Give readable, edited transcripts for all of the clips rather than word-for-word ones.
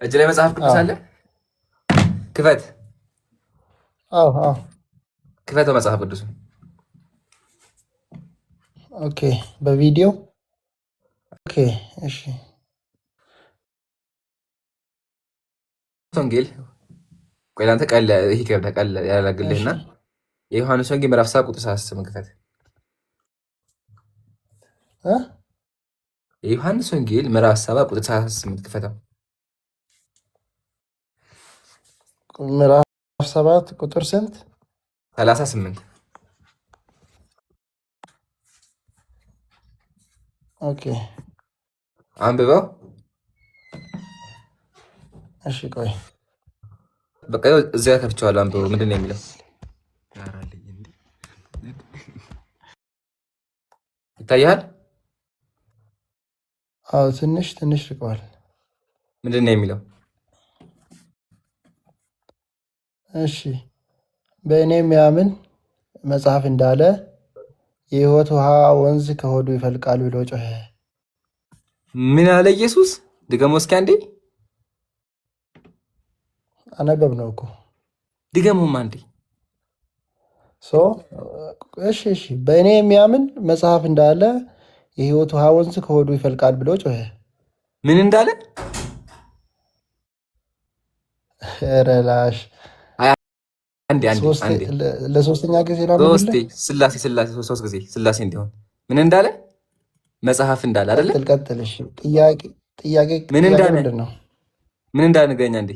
እጅ ላይ መጽሐፍ ቅዱስ አለ? ክፈት። ክፈተው መጽሐፍ ቅዱስ። ኦኬ፣ በቪዲዮ ኦኬ። እሺ፣ ወንጌል ቆይ፣ አንተ ቀል ይሄ ከብዳ ቀል ያላግልህና የዮሐንስ ወንጌል ምዕራፍ 7 ቁጥር 38 ክፈት። የዮሐንስ ወንጌል ምዕራፍ 7 ቁጥር 38 ክፈተው። ምዕራፍ 7 ቁጥር ስንት? 38። ኦኬ፣ አንብበው። እሺ፣ ቆይ በቃ እዚያ ከፍቼዋለሁ። አንብበው። ምንድን ነው የሚለው? ይታያል? አዎ፣ ትንሽ ርቀዋል። ምንድን ነው የሚለው? እሺ፣ በእኔ የሚያምን መጽሐፍ እንዳለ የሕይወት ውሃ ወንዝ ከሆዱ ይፈልቃል ብሎ ጮኸ። ምን አለ ኢየሱስ? ድገሞ እስኪ አንዴ። አነበብ ነው እኮ። ድገሞም አንዴ። እሺ፣ በእኔ የሚያምን መጽሐፍ እንዳለ የሕይወት ውሃ ወንዝ ከሆዱ ይፈልቃል ብሎ ጮኸ። ምን እንዳለ? ረላሽ ለሶስተኛ ጊዜ ስላሴ ሶስት ጊዜ ስላሴ እንዲሆን ምን እንዳለ? መጽሐፍ እንዳለ አይደለ? ቀጥልሽ። ጥያቄ ምን እንዳለ ነው? ምን እንዳለ ንገረኛ እንዴ።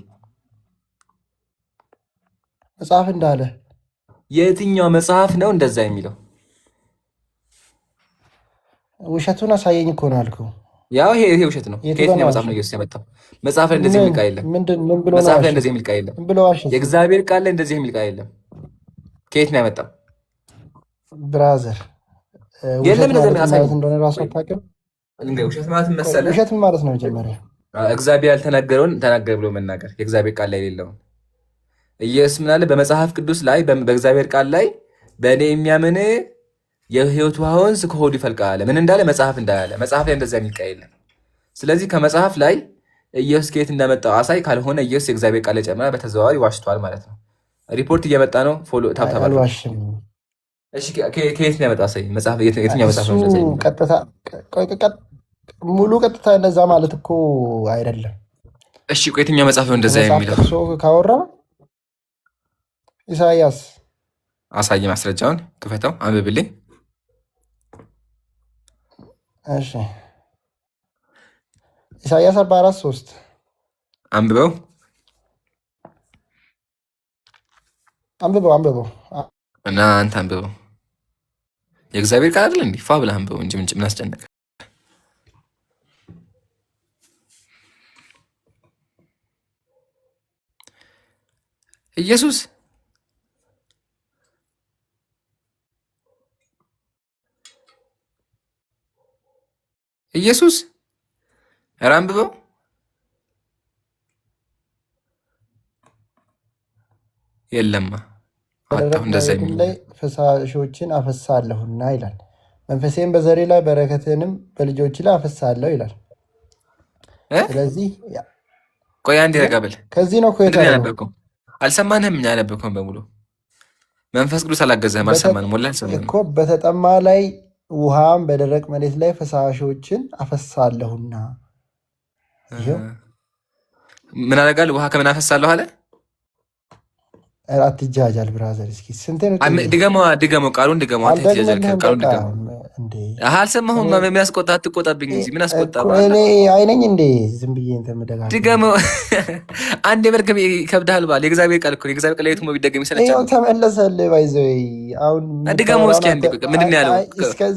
መጽሐፍ እንዳለ የትኛው መጽሐፍ ነው እንደዛ የሚለው? ውሸቱን አሳየኝ እኮ ነው አልኩህ። ያው ይሄ ውሸት ነው። ከየትኛው መጽሐፍ ነው ኢየሱስ ያመጣው? መጽሐፍ ላይ እንደዚህ የሚል ቃል የለም። መጽሐፍ ላይ እንደዚህ የሚል ቃል የለም። የእግዚአብሔር ቃል ላይ እንደዚህ የሚል ቃል የለም። ከየት ነው ያመጣው? ብራዘር የለም እንደዚህ ማለት እንደሆነ ራሱ አታውቅም። ውሸት ማለት መሰለህ? ውሸት ምን ማለት ነው? መጀመሪያ እግዚአብሔር ያልተናገረውን ተናገር ብሎ መናገር፣ የእግዚአብሔር ቃል ላይ የሌለውን። ኢየሱስ ምን አለ? በመጽሐፍ ቅዱስ ላይ በእግዚአብሔር ቃል ላይ በእኔ የሚያምን የሕይወት ውሃ ወንዝ ከሆዱ ይፈልቃል። ምን እንዳለ? መጽሐፍ እንዳለ። መጽሐፍ ላይ እንደዛ የሚል ቃል የለም። ስለዚህ ከመጽሐፍ ላይ ኢየሱስ ከየት እንዳመጣው አሳይ። ካልሆነ ኢየሱስ የእግዚአብሔር ቃል ጨምራ በተዘዋዋሪ ዋሽቷል ማለት ነው። ሪፖርት እየመጣ ነው። ፎሎ ታብታብ። እሺ፣ ከየት ነው ያመጣው? አሳይ። መጽሐፍ የትኛው መጽሐፍ ነው? ሙሉ ቀጥታ እንደዛ ማለት እኮ አይደለም። እሺ፣ ቆይ የትኛው መጽሐፍ ነው እንደዛ የሚለው? ካወራ ኢሳያስ አሳይ። ማስረጃውን ክፈተው፣ አንብብልኝ። እሺ፣ ኢሳያስ 44:3 አንብበው። እና አንተ አንብበው። የእግዚአብሔር ቃል አይደል እንዴ? ፋ ብለህ አንብበው እንጂ ምን አስጨነቀ? ኢየሱስ ኧረ አንብበው። የለማ ላይ ፈሳሾችን አፈሳለሁና ይላል። መንፈሴን በዘሬ ላይ በረከትንም በልጆች ላይ አፈሳለሁ ይላል። ስለዚህ ቆይ አንዴ ረጋበል። ከዚህ ነው ያነበብከው? አልሰማንህም? እኛ ያነበብከውን በሙሉ መንፈስ ቅዱስ አላገዘህም፣ አልሰማንም። ወላሂ አልሰማንም እኮ በተጠማ ላይ ውሃም በደረቅ መሬት ላይ ፈሳሾችን አፈሳለሁና። ምን አደርጋለሁ? ውሃ ከምን አፈሳለሁ አለ? አትጃጃል ብራዘር። እስኪ ስንቴ ነው? ድገመው፣ ቃሉን ድገመው። አልሰማሁም። ምን አስቆጣህ? አትቆጣብኝ እንጂ ምን አስቆጣህ? እኔ አይነኝ እንዴ ዝም ብዬ እንትን የምደጋግመው? ድገመው። አንዴ በርገም ይከብድሃል። ባል የእግዚአብሔር ቃል እኮ የእግዚአብሔር ቃል የትም ቢደገም ይሰለቻል። ተመለሰልህ። ባይዘው አሁን ድገመው እስኪ አንዴ። ምንድን ነው ያለው?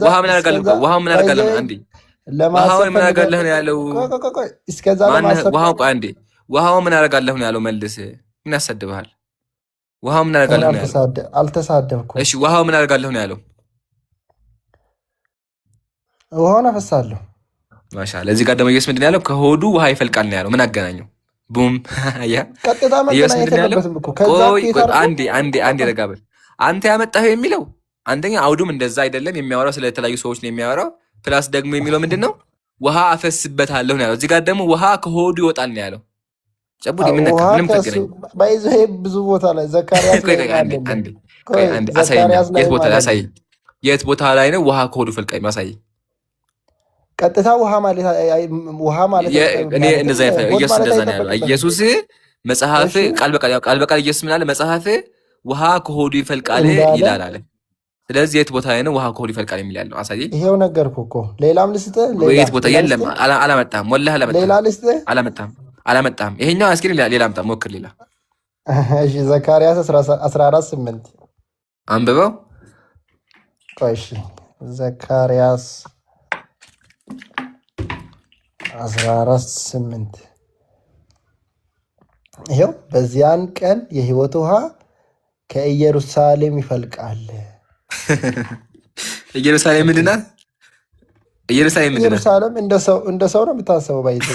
ውሃ ምን አደርጋለሁ? ውሃው ምን አደርጋለሁ? አንዴ ውሃውን ምን አደርጋለሁ ነው ያለው? ውሃው ምን አደርጋለሁ ነው ያለው? መልስ። ምን ያሰድብሃል? ውሃው ምን አደርጋለሁ ነው ያለው? አልተሳደብኩም። እሺ፣ ውሃው ምን አደርጋለሁ ነው ያለው? ውሃውን አፈሳለሁ። ማሻአላ። እዚህ ጋር ደግሞ ኢየሱስ ምንድን ነው ያለው? ከሆዱ ውሃ ይፈልቃል ነው ያለው። ምን አገናኘው? ቡም ያ ቀጥታ መገናኘት የለበትም እኮ። አንዴ ረጋ በል። አንተ ያመጣኸው የሚለው አንደኛ አውዱም እንደዛ አይደለም የሚያወራው፣ ስለ የተለያዩ ሰዎች ነው የሚያወራው። ፕላስ ደግሞ የሚለው ምንድን ነው? ውሃ አፈስበታለሁ ነው ያለው። እዚህ ጋር ደግሞ ውሃ ከሆዱ ይወጣል ነው ያለው። ጨቡድ የምነካ ውሃ ምንም ከሱ ተገናኝ። ባይዘ ብዙ ቦታ ላይ ዘካርያስ ቆይ ላይ ቆይ አንዴ አለለ። አንዴ ቆይ ቆይ አንዴ አሳየኛ። ዘካርያስ የት ላይም ቦታ ላይ አለለ። አሳየኝ። የት ቦታ ላይ ነው ውሃ ከሆዱ ፈልቃይ ማሳየኝ። ቀጥታ ውሃ ማለት ውሃ ማለት እኔ ማለትም እንደዛ አይፈ ሆድ ኢየሱስ ማለት እንደዛ ነው ያለው። አይጠበቅበትም። ኢየሱስ መጽሐፍ እሺ ቃል በቃል ኢየሱስ ምን አለ? መጽሐፍ ውሃ ከሆዱ ይፈልቃል እንዳለ ይላል አለ። ስለዚህ የት ቦታ ላይ ነው ውሃ ከሆዱ ይፈልቃል የሚል ያለው? አሳየኝ። ይሄው ነገርኩ እኮ። ሌላም ልስጥህ፣ የት ቦታ? ሌላ የለም ልስጥህ፣ አላመጣም። ወላሂ ሌላ አላመጣም። ልስጥህ። አላመጣም አላመጣም። ይሄኛው እስኪ ሌላ አምጣ፣ ሞክር ሌላ እሺ ዘካርያስ 14:8 አንብበው። ቆይ እሺ ዘካርያስ 14:8 ይኸው በዚያን ቀን የሕይወት ውሃ ከኢየሩሳሌም ይፈልቃል። ኢየሩሳሌም ምንድን ናት? ኢየሩሳሌም ምንድን ናት? ኢየሩሳሌም እንደ ሰው ነው የምታሰበው። ባይዘ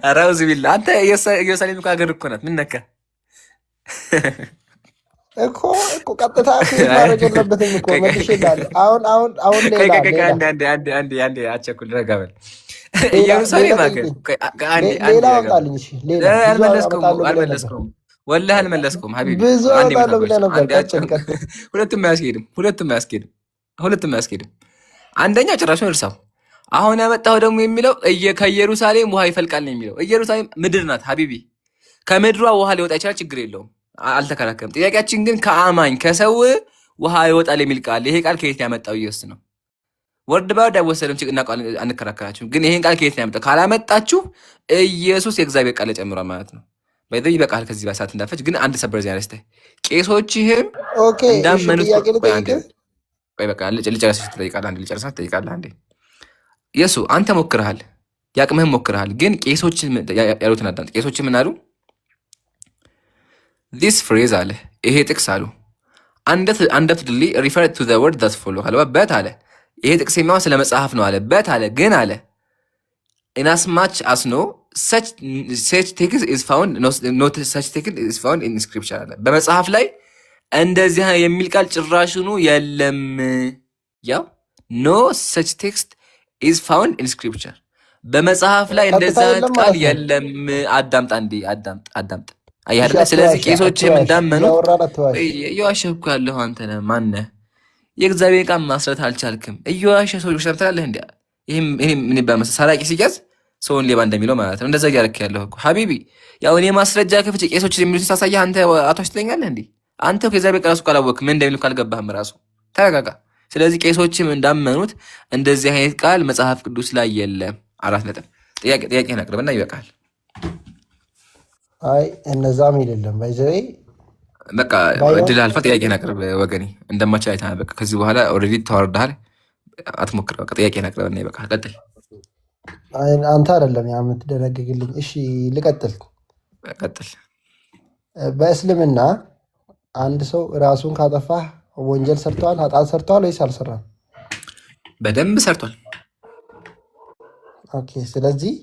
ኧረ አውዝ ቢላ አንተ ኢየሩሳሌም እኮ ሀገር እኮ ናት። ምን ነካ እኮ ቀጥታ ማድረግ የለበትም እኮ መልሼ እላለሁ። አሁን አንዴ አቸኩል ረጋ በል። ኢየሩሳሌም ሀገር ሌላ አምጣልኝ። አልመለስኩም፣ ወላሂ አልመለስኩም ሀቢቢ። ብዙ አመጣለሁ ብለህ ነበር። ሁለቱም አያስኬድም። አንደኛ ጭራሹን እርሳው። አሁን ያመጣው ደግሞ የሚለው ከኢየሩሳሌም ውሃ ይፈልቃል ነው የሚለው። ኢየሩሳሌም ምድር ናት ሀቢቢ። ከምድሯ ውሃ ሊወጣ ይችላል፣ ችግር የለውም፣ አልተከራከርም። ጥያቄያችን ግን ከአማኝ ከሰው ውሃ ይወጣል የሚል ቃል፣ ይሄ ቃል ከየት ያመጣው? ኢየሱስ ነው። ወርድ ባወርድ አይወሰድም፣ አንከራከራችሁም። ግን ይሄን ቃል ከየት ነው ያመጣው? ካላመጣችሁ ኢየሱስ የእግዚአብሔር ቃል ጨምሯል ማለት ነው። በዚህ ይበቃል። ከዚህ በሳት እንዳፈች ግን አንድ ሰበር ዜና ልስጥህ። ቄሶችህም እንዳመኑት በቃ ልጨርስ ትጠይቃለህ። አንዴ የሱ አንተ ሞክረሃል፣ ያቅምህም ሞክረሃል። ግን ቄሶች ያሉትን አዳምጥ። ቄሶች ምን አሉ? ዲስ ፍሬዝ አለ፣ ይሄ ጥቅስ አሉ አንደፍድሊ ሪፈር ቱ ዘ ወርድ ዛት ፎሎ ካለ በት አለ። ይሄ ጥቅስ የሚያወራው ስለ መጽሐፍ ነው አለ። በት አለ ግን አለ ኢናስማች አስኖ such text is found not such text is found in scripture አለ። በመጽሐፍ ላይ እንደዚህ የሚል ቃል ጭራሽኑ የለም። ያው no such text is found in scripture በመጽሐፍ ላይ እንደዛ ቃል የለም። አዳምጥ አንዴ አዳምጥ። አያለ ስለዚህ ቄሶችም እንዳመኑ እየዋሸህ ያለሁ አንተ ነህ። ማነህ? የእግዚአብሔር ቃል ማስረት አልቻልክም። እየዋሸህ ሰዎች ሰምተናለህ። እንዴ ይሄ ምን ይባል ሰራቂ ሲያዝ ሰውን ሌባ እንደሚለው ማለት ነው። እንደዛ እያደረክ ያለሁ እኮ ሀቢቢ። ያው እኔ ማስረጃ ከፍቼ ቄሶች የሚሉትን ሳሳየህ አንተ አቶች ትለኛለህ እንዴ? አንተ ከእግዚአብሔር ቃል ራሱ ካላወቅህ ምን እንደሚሉ ካልገባህም ራሱ ተረጋጋ። ስለዚህ ቄሶችም እንዳመኑት እንደዚህ አይነት ቃል መጽሐፍ ቅዱስ ላይ የለም። 4 ነጥብ። ጥያቄህን አቅርብና ይበቃል። አይ እነዛም የለም ባይዘዌ በቃ እድል አልፋ። ጥያቄህን አቅርብ ወገኔ። እንደማችል አይተሃል። በቃ ከዚህ በኋላ ኦልሬዲ ተዋርደሃል። አትሞክር። በቃ ጥያቄህን አቅርብና ይበቃል። ቀጥል። አንተ አይደለም ያ የምትደነግግልኝ። እሺ ልቀጥል። ቀጥል። በእስልምና አንድ ሰው ራሱን ካጠፋ ወንጀል ሰርተዋል፣ ኃጢአት ሰርተዋል ወይስ አልሰራም? በደንብ ሰርቷል። ኦኬ። ስለዚህ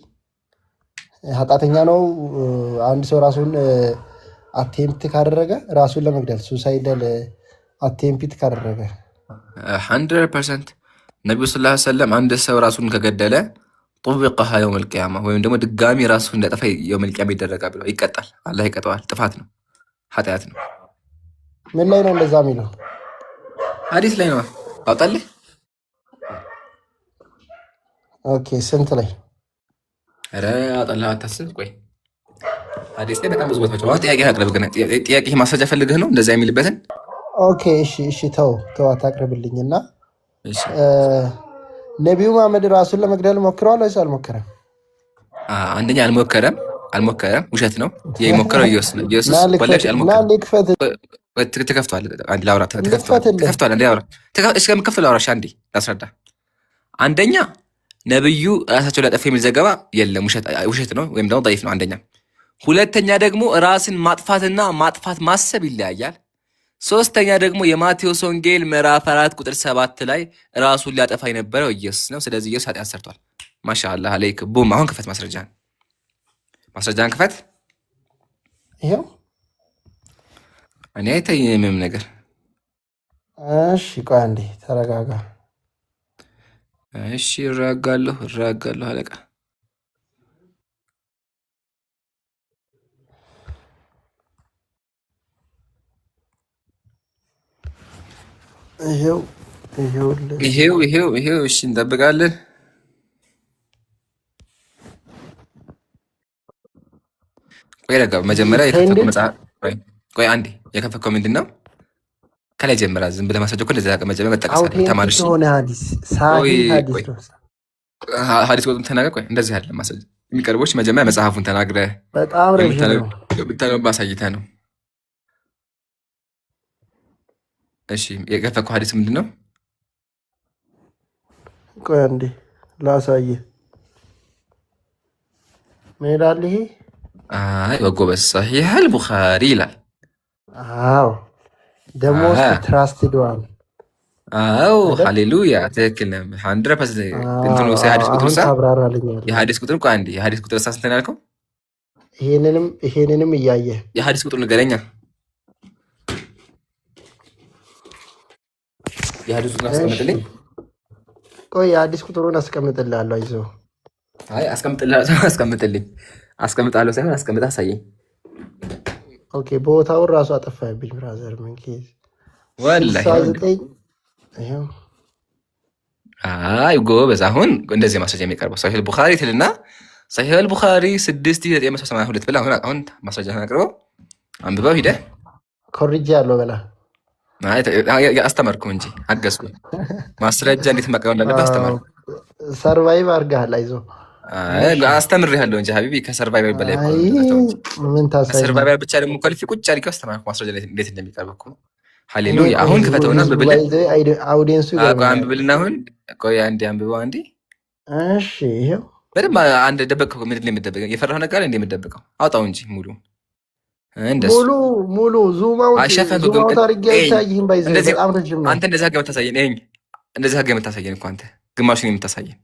ኃጢአተኛ ነው አንድ ሰው ራሱን አቴምፕት ካደረገ፣ ራሱን ለመግደል ሱሳይደል አቴምፕት ካደረገ 100% ነቢዩ ሰለላሁ ዐለይሂ ወሰለም አንድ ሰው ራሱን ከገደለ ጡቢቀሃ የውመል ቂያማ ወይም ደግሞ ድጋሚ ራሱ እንዳጠፋ የውመል ቂያማ ይደረጋል ብለው ይቀጣል። አላህ ይቀጠዋል። ጥፋት ነው፣ ኃጢአት ነው። ምን ላይ ነው እንደዛ የሚለው? ሐዲስ ላይ ነው። አውጣልህ። ኦኬ ስንት ላይ? ኧረ አውጣልህ፣ አታስብ። ቆይ ሐዲስ ላይ በጣም ብዙ ቦታዎች ነው። ጥያቄ አቅርብ። ግን ጥያቄ ማስረጃ ፈልገህ ነው እንደዛ የሚልበትን? ኦኬ እሺ ተው አታቅርብልኝና ነቢዩ መሐመድ ራሱን ለመግደል ሞክረዋል ወይስ አልሞከረም? አንደኛ አልሞከረም፣ ውሸት ነው። የሞከረው ኢየሱስ ነው። ኢየሱስ ወላሂ አልሞከረም። ትከፍተዋለህ። አንዴ ላውራ። እስከምከፍት ላውራሽ አንዴ ላስረዳ። አንደኛ ነብዩ ራሳቸው ሊያጠፉ የሚል ዘገባ የለም፣ ውሸት ነው ወይም ደግሞ ضعيف ነው። አንደኛ። ሁለተኛ ደግሞ ራስን ማጥፋትና ማጥፋት ማሰብ ይለያያል። ሶስተኛ ደግሞ የማቴዎስ ወንጌል ምዕራፍ 4 ቁጥር 7 ላይ ራሱን ሊያጠፋ የነበረው ኢየሱስ ነው። ስለዚህ ኢየሱስ ኃጢአት ሰርቷል። ማሻአላህ አለይክ። ቡም። አሁን ክፈት ማስረጃን ክፈት። ይሄው እኔ አይታየኝም ነገር። እሺ ቆይ አንዴ ተረጋጋ። እሺ እረጋጋለሁ አለቃ ይሄው ይሄውልህ። ይሄው። እሺ እንጠብቃለን። ቆይ ረጋ መጀመሪያ የከፈትከው መጽሐፍ ቆይ አንዴ የከፈትከው ምንድን ነው? ከላይ ጀምራ ዝም ብለህ ማስረጃ እኮ እንደዚያ መጀመሪያ መጠቀስ አለ ተማሪሽ ሆነ ሀዲስ ሳሂህ ሀዲስ ነው። ሀዲስ ቁጥሩን ተናገር። ቆይ እንደዚህ አለ ማስረጃ የሚቀርቦች መጀመሪያ መጽሐፉን ተናግረህ በጣም የምታነው ማሳይተህ ነው። እሺ የከፈትከው ሀዲስ ምንድን ነው? ቆይ አንዴ ላሳየህ። ምን ይላል ይሄ? አይ በጎበዝ ሰሒህ አልቡኻሪ ይላል። አዎ ደግሞ ትራስትድ ዋን። አዎ ሃሌሉያ ትክክል ነህ። 100% እንትኑ የሀዲስ ቁጥር የሀዲስ ቁጥር ቆይ አንዴ የሀዲስ ቁጥር ስንት ነው ያልከው? ይሄንንም እያየህ የሀዲስ ቁጥር ንገረኛ። የሀዲስ ቁጥር አስቀምጥልኝ። ቆይ የሀዲስ ቁጥሩን አስቀምጥልሃለሁ። አይዞህ። አይ አስቀምጥልኝ። አስቀምጣለሁ ሳይሆን አስቀምጥ አሳየኝ። ኦኬ ቦታውን ራሱ አጠፋብኝ ብራዘር። ምን ኬዝ ወላሂ አይ ጎበዝ። አሁን እንደዚህ ማስረጃ የሚቀርበው ሰሒህ አልቡኻሪ ትልና ሰሒህ አልቡኻሪ 6982 ብለህ አሁን ማስረጃ አቅርበው አንብበው ሂደህ ኮርጄ ያለው በላ አስተማርኩህ እንጂ አገዝኩህ። ማስረጃ እንዴት ማቅረብ እንዳለብህ አስተማርኩህ። ሰርቫይቭ አድርገሃል። አይዞህ አስተምሬሃለሁ እንጂ ሀቢቢ ከሰርቫይቨር በላይ ከሰርቫይቨር ብቻ ደግሞ ኳሊፊ ቁጭ አድርጌው አስተማርኩህ ማስረጃ እንዴት እንደሚቀርብ እኮ። ሃሌሉያ አሁን ክፈተውና አንብብልና አሁን ቆይ አንዴ አንብበው አንዴ። እሺ ይኸው በደምብ አንድ ደበቅከው። ምንድን ነው የምትደበቀው? የፈራኸው ነገር እንደ የምትደበቀው አውጣው እንጂ ሙሉ ሙሉ ዙም አውት አድርጌ አይታይህም። አንተ እንደዚህ አድርገህ የምታሳየን ይኸኝ እንደዚህ አድርገህ የምታሳየን እኮ አንተ ግማሹን የምታሳየን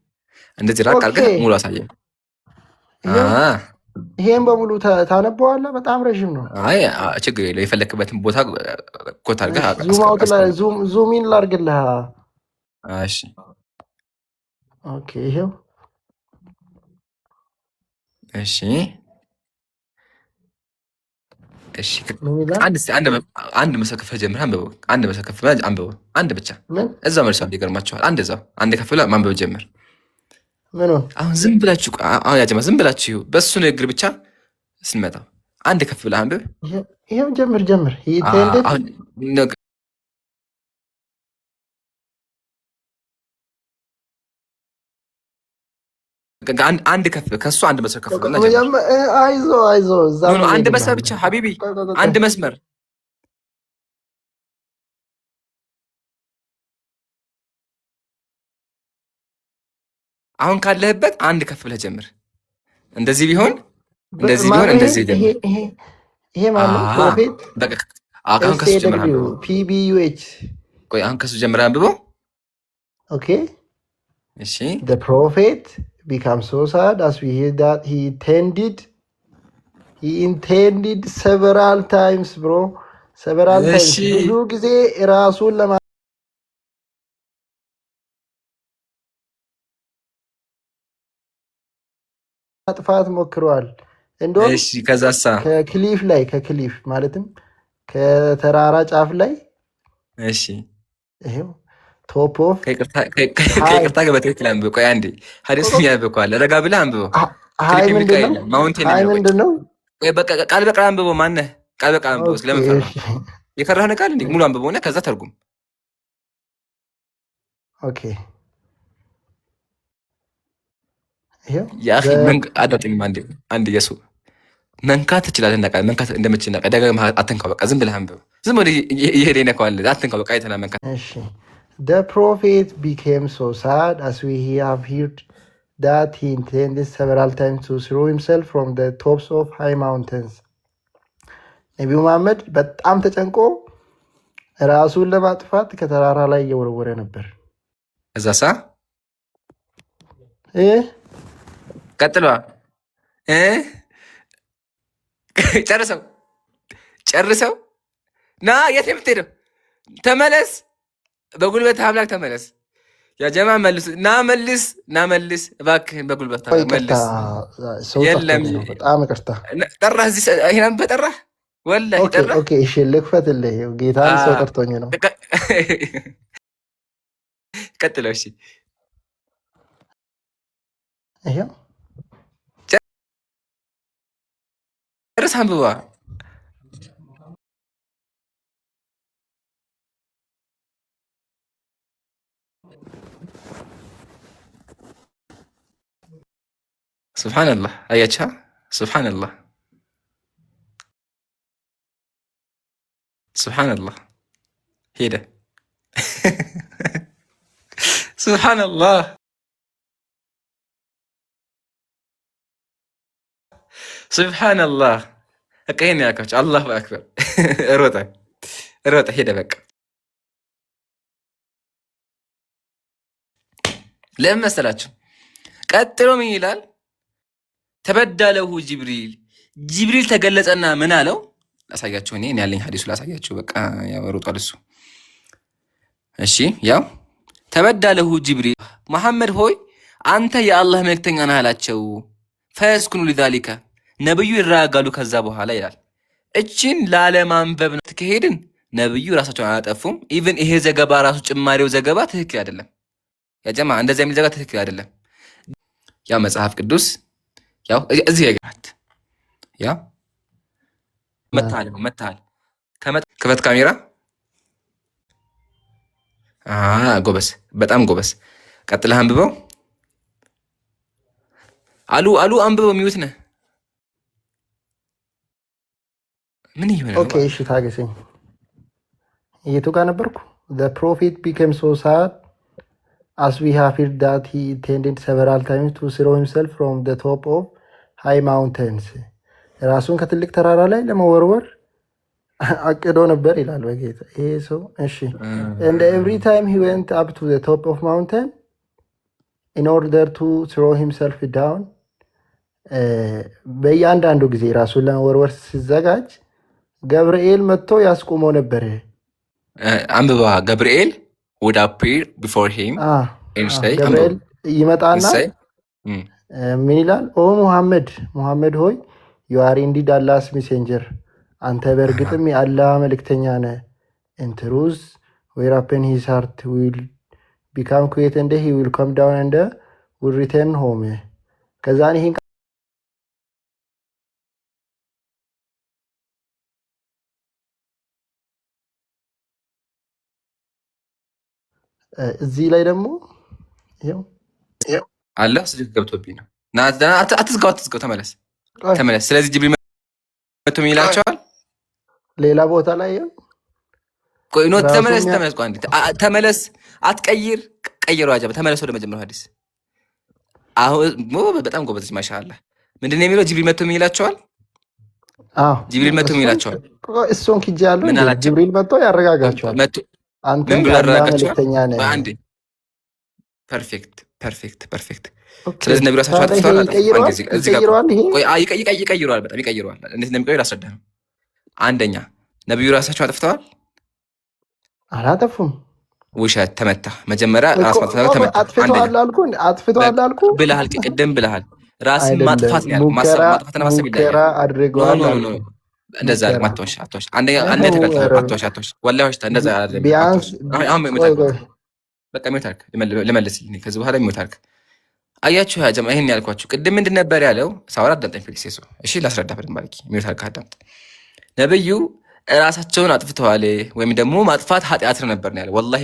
እንደዚህ ራቅ አድርገህ ሙሉ አሳየን። ይሄን በሙሉ ታነበዋለህ። በጣም ረዥም ነው። አይ ችግር የለው። የፈለክበትን ቦታ ኮት አድርገህ ዙሚን ላድርግልህ። እሺ ኦኬ ይሄው እሺ አንድ መሰከፍ ጀምረህ አንብበው። አንድ መሰከፍ አንብበው። አንድ ብቻ እዛው መልሷል። ይገርማችኋል። አንድ ከፍ ብለህ ማንበብ ጀምር። አሁን ዝም ብላችሁ አሁን ያጀማ ዝም ብላችሁ በሱ ንግግር ብቻ ስንመጣው አንድ ከፍ ብለህ አንብብ። ይሄው ጀምር አንድ ከፍ ከሱ አንድ መስመር ከፍ ብለህ አይዞህ አንድ መስመር ብቻ ሀቢቢ አንድ መስመር አሁን ካለህበት አንድ ከፍ ብለህ ጀምር። እንደዚህ ቢሆን እንደዚህ ጀምር። ይሄ ማለት ፕሮፌት አሁን ከሱ ጀምር ፒቢዩኤች ቆይ አሁን ከሱ ጀምር አንብበው። ኦኬ እሺ the prophet becomes so sad as we hear that he intended several times bro several times ብዙ ጊዜ ራሱን ለማጥፋት ሞክረዋል። እንደውም ከዛሳ ከክሊፍ ማለትም ከተራራ ጫፍ ላይ እሺ ይሄው ቶፕ ኦፍ ከይቅርታ ጋር በትክክል አንብበው። ቆይ አንዴ ሀዲስ ያልበከዋል ረጋ ብለህ አንብበው። ምንድን ነው? ቃል በቃል አንብበው። ማነህ? ቃል በቃል አንብበው። ስለምን ፈራህ? የፈራህ ቃል እንዴ ሙሉ አንብበውና ከዛ ተርጉም። ኦኬ ይሄው አዳጥኝ አንድ የሱ መንካት ትችላለህ። ቃል መንካት እንደምችልና ደጋግመህ አትንካው። በቃ ዝም ብለህ አንብበው። ዝም ብለህ እየሄደ ይነካዋል። አትንካው። በቃ አይተና መንካት። እሺ The prophet became so sad as we have heard that he intended several times to throw himself from the tops of high mountains. ነቢዩ መሐመድ በጣም ተጨንቆ ራሱን ለማጥፋት ከተራራ ላይ እየወረወረ ነበር። እዛሳ ቀጥሏ ጨርሰው ና የት የምትሄደው? ተመለስ በጉልበት አምላክ ተመለስ። ያጀማ መልስ መልስ እባክህን በጉልበት መልስ። የለም በጣም ይቅርታ ጠራህ፣ እዚህ ይሄን በጠራህ ወላሂ ኦኬ ጠራ። ኦኬ፣ እሺ ልክፈትልህ። ጌታን ሰው ጠርቶኝ ነው። ቀጥለው። እሺ ይሄው ጨርስ አንብባ። ሱብሓነላህ አያችሃ። ሱብሓነላህ ሱብሓነላህ ሄደ። ሱብሓነላህ ሱብሓነላህ። በቃ ይሄን ያልኳቸው። አላሁ አክበር። ሮጠ ሮጠ ሄደ። በቃ ለምን መሰላችሁ? ቀጥሎ ምን ይላል? ተበዳለሁ ጅብሪል። ጅብሪል ተገለጸና ምን አለው? ላሳያችሁ። እኔ ያለኝ ሀዲሱ ላሳያችሁ። በቃ ያው ሮጧል እሱ። እሺ ያው ተበዳለሁ ጅብሪል መሐመድ ሆይ አንተ የአላህ መልእክተኛ ነህ አላቸው። ፈየስኩኑ ሊዛሊከ ነብዩ ይረጋጋሉ ከዛ በኋላ ይላል። እችን ላለማንበብ ነው ከሄድን ነብዩ ራሳቸውን አያጠፉም። ኢቭን ይሄ ዘገባ ራሱ ጭማሪው ዘገባ ትክክል አይደለም። ያ ጀማ እንደዚህ የሚል ዘገባ ትክክል አይደለም። ያው መጽሐፍ ቅዱስ ያው እዚህ ያገራት ያው መታል ክፈት ካሜራ። ጎበስ፣ በጣም ጎበስ። ቀጥለህ አንብበው። አሉ አንብበው። ሚዩት ነህ። ምን ይሆነ? ኦኬ እሺ ታገሰኝ። የቱ ጋር ነበርኩ? the prophet became so sad as we have heard that he intended several times to throw himself from the top of high mountains ራሱን ከትልቅ ተራራ ላይ ለመወርወር አቅዶ ነበር ይላል በጌታ ይሄ ሰው። እሺ and every time he went up to the top of mountain in order to throw himself down በእያንዳንዱ ጊዜ ራሱን ለመወርወር ሲዘጋጅ ገብርኤል መጥቶ ያስቆመው ነበር። አንብባ። ገብርኤል would appear before him and say ገብርኤል ይመጣና ምን ይላል? ኦ ሙሐመድ ሆይ you are indeed Allah's messenger አንተ በእርግጥም የአላህ መልእክተኛ ነህ። in truth whereupon his heart will become quiet and he will come down and will return home ከዛን ይሄን እዚህ ላይ ደግሞ ይሄው አለ ስልክ ገብቶብኝ ነው። አትዝጋው፣ ተመለስ። ስለዚህ ጅብሪል መጥቶ ምን ይላቸዋል? ሌላ ቦታ ላይ ቆይ ኖት ተመለስ፣ አትቀይር፣ ቀይሩ። አጀብ ተመለስ ወደ መጀመሪያው ሐዲስ። አሁን በጣም ጎበዝ ማሻአላህ። ምንድነው የሚለው? ጅብሪል መጥቶ ምን ይላቸዋል? ጅብሪል መጥቶ ምን ይላቸዋል? እሱን ኪጅ ያለው ጅብሪል መጥቶ ያረጋጋቸዋል። አንተ መልእክተኛ ነህ። በአንዴ ፐርፌክት። ስለዚህ ነብዩ ራሳቸው አጥፍተዋል። ይቀይረዋል፣ በጣም ይቀይረዋል። እንዴት እንደሚቀይር አስረዳ ነው። አንደኛ ነብዩ ራሳቸው አጥፍተዋል? አላጠፉም። ውሸት ተመታ። መጀመሪያ ራስ ማጥፋት ተመታ። አጥፍተዋል አልኩ ብለሃል፣ ቅድም ብለሃል። ራስን ማጥፋት ነው ያልኩት። ማጥፋትና ማሰብ ይለያል። እንደዛ አትዋሽ። አንደኛ አትዋሽ። ወላሂ ዋሽታ እንደዛ አይደለም። በቃ ሚውታርክ ልመልስ። ከዚህ በኋላ ሚውታርክ። አያችሁ ያ ጀማ፣ ይሄን ያልኳችሁ ቅድም ምንድን ነበር ያለው? ሳወራ አዳምጠኝ ፌሊክስ። እሺ ላስረዳ በደንብ አድርጌ። ሚውታርክ አዳምጥ። ነብዩ ራሳቸውን አጥፍተዋል ወይም ደግሞ ማጥፋት ኃጢአት ነበር ያለው። ወላሂ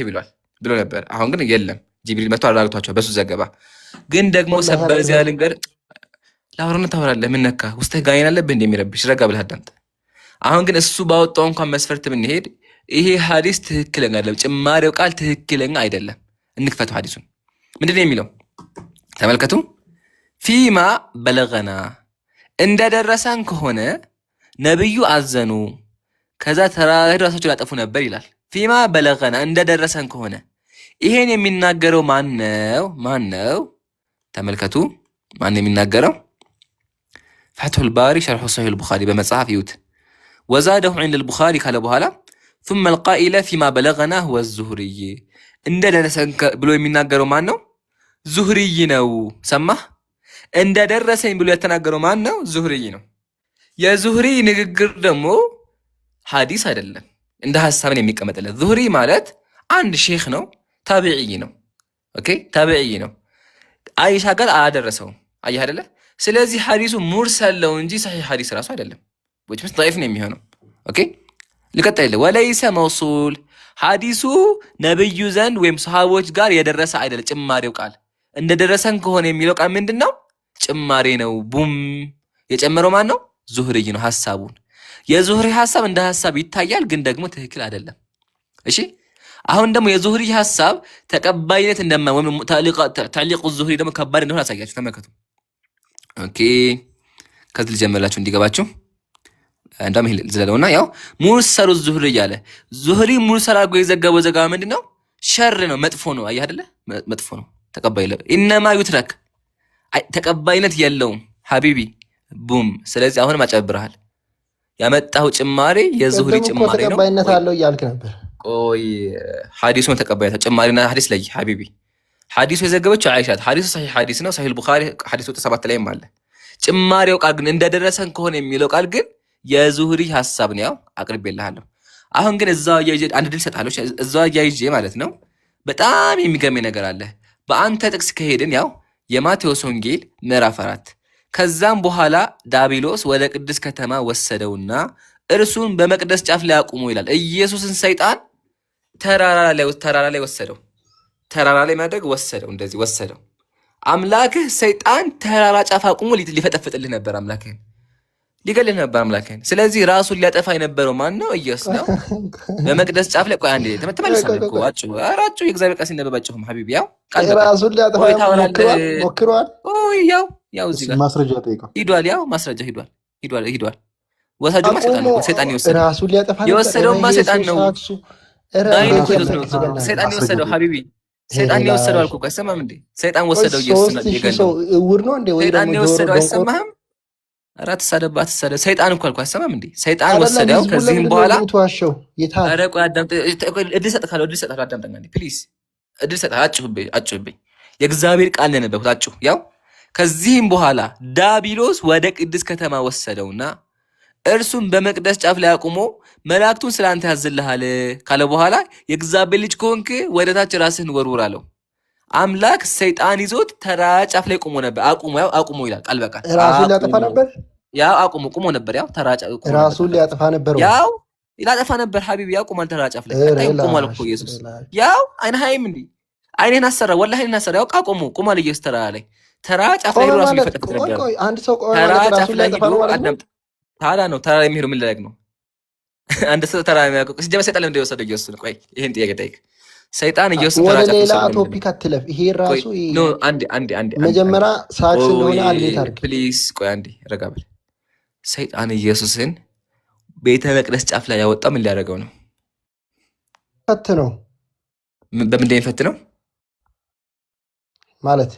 ብሎ ነበር። አሁን ግን የለም። ጅብሪል መጥቶ አረጋግቷቸው በሱ ዘገባ። ግን ደግሞ ሰበር ዚያ ልንገር፣ ላውራነት ታወራለህ። ምን ነካ? ውስጥህ ጋኔን አለብህ እንደሚረብሽ ረጋ ብለህ አዳምጥ። አሁን ግን እሱ ባወጣው እንኳን መስፈርት ብንሄድ ይሄ ሐዲስ ትክክለኛ አይደለም። ጭማሪው ቃል ትክክለኛ አይደለም። እንክፈቱ ሐዲሱን። ምንድነው የሚለው? ተመልከቱ። ፊማ በለገና እንደደረሰን ከሆነ ነብዩ አዘኑ፣ ከዛ ተራራ ራሳቸው ያጠፉ ነበር ይላል። ፊማ በለገና እንደደረሰን ከሆነ ይሄን የሚናገረው ማን ነው? ተመልከቱ። ማን የሚናገረው? ፈትሁል ባሪ ሸርሑ ሰሒህ አልቡኻሪ በመጽሐፍ ይዩት። ወዛደሁ ዐንደ አልቡኻሪ ካለ በኋላ ثم القائل فيما بلغنا هو الزهري እንደደረሰን ብሎ የሚናገረው ማን ነው? ዙህሪይ ነው። ሰማህ? እንደደረሰኝ ብሎ የተናገረው ማን ነው? ዙህሪይ ነው። የዙህሪ ንግግር ደግሞ ሐዲስ አይደለም። እንደ ሐሳብን የሚቀመጥለት ዙህሪ ማለት አንድ ሼክ ነው፣ ታቢዒይ ነው። ኦኬ ታቢዒይ ነው። አይሻ ጋር አላደረሰውም። አየህ አይደለ? ስለዚህ ሐዲሱ ሙርሰል ነው እንጂ ሰሒህ ሐዲስ ራሱ አይደለም። which means ضعيف ነው የሚሆነው። ኦኬ ልቀጥል። ወለይሰ መውሱል ሐዲሱ ነብዩ ዘንድ ወይም ሰሃቦች ጋር የደረሰ አይደለም። ጭማሬው ቃል እንደደረሰን ከሆነ የሚለው ቃል ምንድነው? ጭማሬ ነው። ቡም የጨመረው ማን ነው? ዙህሪ ነው ሐሳቡን። የዙህሪ ሐሳብ እንደ ሐሳብ ይታያል፣ ግን ደግሞ ትክክል አይደለም። እሺ አሁን ደግሞ የዙህሪ ሐሳብ ተቀባይነት እንደማ ወይም ተዕሊቁ ዙህሪ ደግሞ ከባድ እንደሆነ አሳያችሁ። ተመልከቱ። ኦኬ ከዚህ ልጀምርላችሁ እንዲገባችሁ። እንደም ይሄ ዝለለውና ያው ሙርሰሉ ዙህሪ እያለ ዙህሪ ሙርሰል አድርጎ የዘገበው ዘገባ ምንድነው? ሸር ነው፣ መጥፎ ነው። አየህ አይደለ? መጥፎ ነው፣ ተቀባይነት ኢነማ ዩትረክ ተቀባይነት የለውም ሐቢቢ ቡም። ስለዚህ አሁንም አጨብርሃል። ያመጣው ጭማሬ የዙህሪ ጭማሬ ነው። ተቀባይነት አለው እያልክ ነበር። ቆይ ሐዲሱ ተቀባይነት ጭማሪና ሐዲስ ላይ ሐቢቢ ሐዲሱ የዘገበችው አይሻ ሐዲሱ ሰሒህ ሐዲስ ነው። ሰሒህ ቡኻሪ ሐዲሱ 7 ላይም አለ። ጭማሬው ቃል ግን እንደደረሰን ከሆነ የሚለው ቃል ግን የዙህሪ ሐሳብ ነው። ያው አቅርቤልሃለሁ። አሁን ግን እዛው ያይጄ አንድ ድል ሰጣለሁ። እዛው ያይጄ ማለት ነው። በጣም የሚገርም ነገር አለ። በአንተ ጥቅስ ከሄድን ያው የማቴዎስ ወንጌል ምዕራፍ 4 ከዛም በኋላ ዳቢሎስ ወደ ቅድስት ከተማ ወሰደውና እርሱን በመቅደስ ጫፍ ላይ አቁሞ ይላል። ኢየሱስን ሰይጣን ተራራ ላይ ወሰደው። ተራራ ላይ ማድረግ ወሰደው፣ እንደዚህ ወሰደው። አምላክህ ሰይጣን ተራራ ጫፍ አቁሞ ሊፈጠፍጥልህ ነበር፣ አምላክህን ሊገልህ ነበር አምላክህን። ስለዚህ ራሱን ሊያጠፋ የነበረው ማን ነው? ኢየሱስ ነው። በመቅደስ ጫፍ ላይ ቆይ አንዴ ተመልሰናል እኮ አጩ የእግዚአብሔር ቃል ሲነበባችሁም ሐቢቢ ያው ራሱን ሊያጠፋ ሞክሯል። ያው እዚህ ጋር ማስረጃ ጠይቀው ሂዷል። ያው ማስረጃ ሂዷል። ወሳጁማ ሰይጣን የወሰደው ራሱን ሊያጠፋ የወሰደውማ ሰይጣን ነው። ሰይጣን የወሰደው ሐቢቢ ሰይጣን የወሰደው አልኩ። አይሰማም እንዴ? ሰይጣን ወሰደው። ኢየሱስ ነው ይገለው። ሰይጣን የወሰደው አይሰማህም? አራት ሰደባት ሰይጣን እኮ አልኩ። አይሰማም እንዴ? ሰይጣን ወሰደው። ከዚህም በኋላ ኧረ ቆይ አዳምጥ። እድል ሰጥካለሁ። አዳምጠኛ እንዴ ፕሊዝ። እድል ሰጥካለሁ። አጭሁብኝ። የእግዚአብሔር ቃል ነው የነበርኩት። አጭሁ ያው ከዚህም በኋላ ዳቢሎስ ወደ ቅድስት ከተማ ወሰደውና እርሱም በመቅደስ ጫፍ ላይ አቁሞ መላእክቱን ስላንተ ያዝልሃል ካለ በኋላ የእግዚአብሔር ልጅ ከሆንክ ወደ ታች ራስህን ወርውር አለው። አምላክ ሰይጣን ይዞት ተራራ ጫፍ ላይ ቆሞ ነበር። አቁሞ ይላል ቃል በቃል ራሱን ሊያጠፋ ነበር። ያው ቆሞ ነበር። ያው ተራራ ጫፍ ራሱን ሊያጠፋ ነበር። ያው ሊያጠፋ ነበር ሐቢቢ። ያው ቆሟል ተራራ ጫፍ ላይ ቆሟል እኮ ኢየሱስ። ያው አይንሃይም እንዴ አይንህን አሰራ ወላሂ አይንህን አሰራ። ያው ቆሟል ኢየሱስ ተራራ ላይ። ተራራ ጫፍ ላይ ራሱ ሊፈጠፍጥ ነበር። አንድ ሰው ተራራ ጫፍ ላይ አዳምጥ። ታዲያ ነው ተራራ የሚሄዱ ምን ላደርግ ነው? አንድ ሰው ተራራ የሚያውቀው ሲጀመር ሰይጣን ለምን እንደወሰደው ኢየሱስ ነው። ቆይ ይሄን ጥያቄ ጠይቅ። ሰይጣን ኢየሱስ ተራራ ጫፍ ሌላ ቶፒክ አትለፍ። ይሄ ራሱ ኖ አንዴ መጀመሪያ ሳክስ እንደሆነ አልኔት አድርግ ፕሊዝ። ቆይ አንዴ ረጋ በል። ሰይጣን ኢየሱስን ቤተ መቅደስ ጫፍ ላይ ያወጣው ምን ሊያደርገው ነው? ፈት ነው። በምን እንደሚፈት ነው ማለት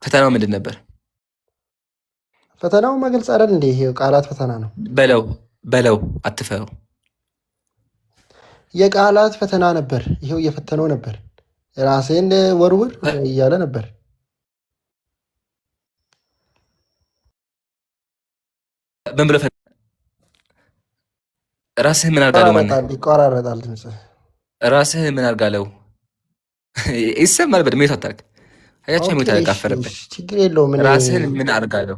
ፈተናው ምንድን ነበር? ፈተናው መግለጽ አይደል እንዴ? ይሄ ቃላት ፈተና ነው። በለው አትፈው። የቃላት ፈተና ነበር። ይሄው እየፈተነው ነበር። ራስህን ወርውር እያለ ነበር። ምን ብሎ ራስህ ምን አርጋለው? ማለት ይቆራረጣል ድምጽ። ራስህ ምን አርጋለው? ይሰማል። በደምብ አታርግ። አያቸው ምን ተቃፈረበት። ችግር የለውም። ራስህን ምን አርጋለው?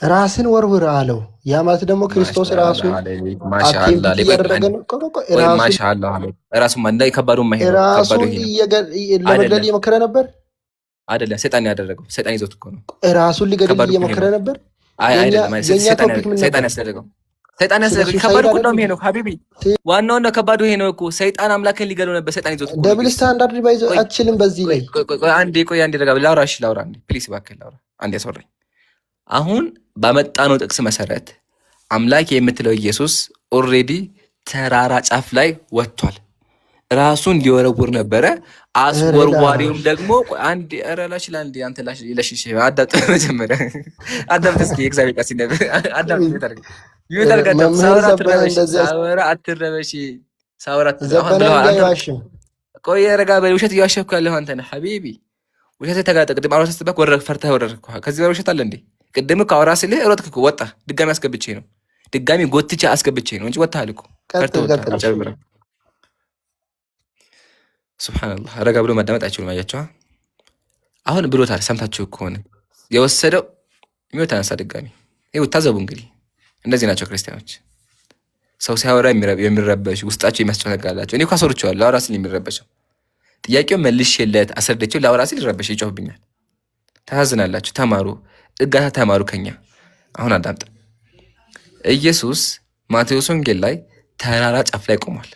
ራስን ወርውር አለው። ያ ማለት ደግሞ ክርስቶስ ራሱ ማሻአላ ራሱ ማንዳይ ከባዱ ማይሄድ ከባዱ ይሄ ለመግደል እየሞከረ ነበር አይደለም። ሰይጣን ያደረገው ሰይጣን ይዞት እኮ ነው። ራሱን ሊገድል እየሞከረ ነበር። አይደለም። ሰይጣን ያስደረገው ከባዱ እኮ ነው። ይሄ ነው ሐቢቢ፣ ዋናው ነው ከባዱ ይሄ ነው እኮ። ሰይጣን አምላክን ሊገድለው ነበር። ሰይጣን ይዞት እኮ ደብል ስታንዳርድ ባይዞ አችልም። በዚህ ላይ ቆይ አንዴ ረጋ ላውራ። እሺ ላውራ አንዴ ፕሊስ፣ እባክህ ላውራ አንዴ ያስወራኝ። አሁን ባመጣነው ጥቅስ መሰረት አምላክ የምትለው ኢየሱስ ኦልሬዲ ተራራ ጫፍ ላይ ወጥቷል። ራሱን ሊወረውር ነበረ። አስወርዋሪውም ደግሞ አንድ ረላሽ ላንዲ አንተ ላሽ ለሽሽ አዳጥ መጀመሪያ አዳም ተስኪ እግዚአብሔር ቃል ሲነብር አዳም ይወጣልከው ሳውራ አትረበሽ ሳውራ ቆይ ረጋ በል። ውሸት እያሸፍክ ያለህ አንተ ነህ ሐቢቢ። ውሸት ተጋጠ ቅድም አውራ ስትባክ ፈርተህ ወረድክ። ከዚህ በላይ ውሸት አለ እንዴ? ቅድም ካወራ ስልህ ሮጥክ እኮ ወጣ። ድጋሚ አስገብቼ ነው ድጋሚ ጎትቼ አስገብቼ ነው እንጂ ወጥተሃል እኮ ፈርተህ ወጥተሃል። አጨብርብረህ ሱብሃንአላህ። ረጋ ብሎ ማዳመጥ አይችሉም። አያቸዋ አሁን ብሎታል። ሰምታችሁ ከሆነ የወሰደው የሚወት አነሳ ድጋሚ። ይኸው ታዘቡ እንግዲህ እንደዚህ ናቸው ክርስቲያኖች። ሰው ሲያወራ የሚረበሽ ውስጣቸው የሚያስጨነቃላቸው። እኔ እኮ አስወርቼዋለሁ። ላወራ ሲል የሚረበሸው ጥያቄው መልሼለት አስረድቼው ላወራ ሲል ይረበሽ ይጮህብኛል። ታሳዝናላችሁ። ተማሩ፣ እጋታ ተማሩ ከኛ። አሁን አዳምጥ። ኢየሱስ ማቴዎስ ወንጌል ላይ ተራራ ጫፍ ላይ ቆሟል።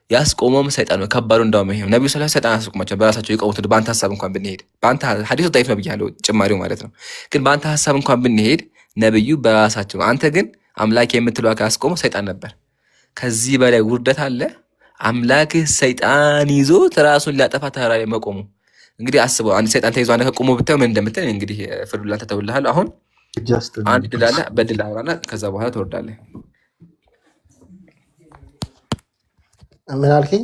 ያስቆመውም ሰይጣን ነው። ከባዱ እንዳውም ይሄ ነው። ነቢዩ ስለ ሰይጣን አስቆማቸው በራሳቸው የቆሙት። በአንተ ሀሳብ እንኳን ብንሄድ በአንተ ሐዲሱ ዳይፍ ነው ብያለሁ፣ ጭማሪው ማለት ነው። ግን በአንተ ሀሳብ እንኳን ብንሄድ ነብዩ በራሳቸው አንተ ግን አምላክ የምትለው አካል አስቆመው ሰይጣን ነበር። ከዚህ በላይ ውርደት አለ? አምላክህ ሰይጣን ይዞት ራሱን ሊያጠፋ ተራራ ላይ መቆሙ። እንግዲህ አስበው፣ አንድ ሰይጣን ተይዞ አንተ ከቆሞ ብታየው ምን እንደምትል እንግዲህ ፍርዱ ላንተ ተውልሃል። አሁን አንድ ድል አለ፣ በድል አውራና ከዛ በኋላ ትወርዳለህ። ምን አልከኝ?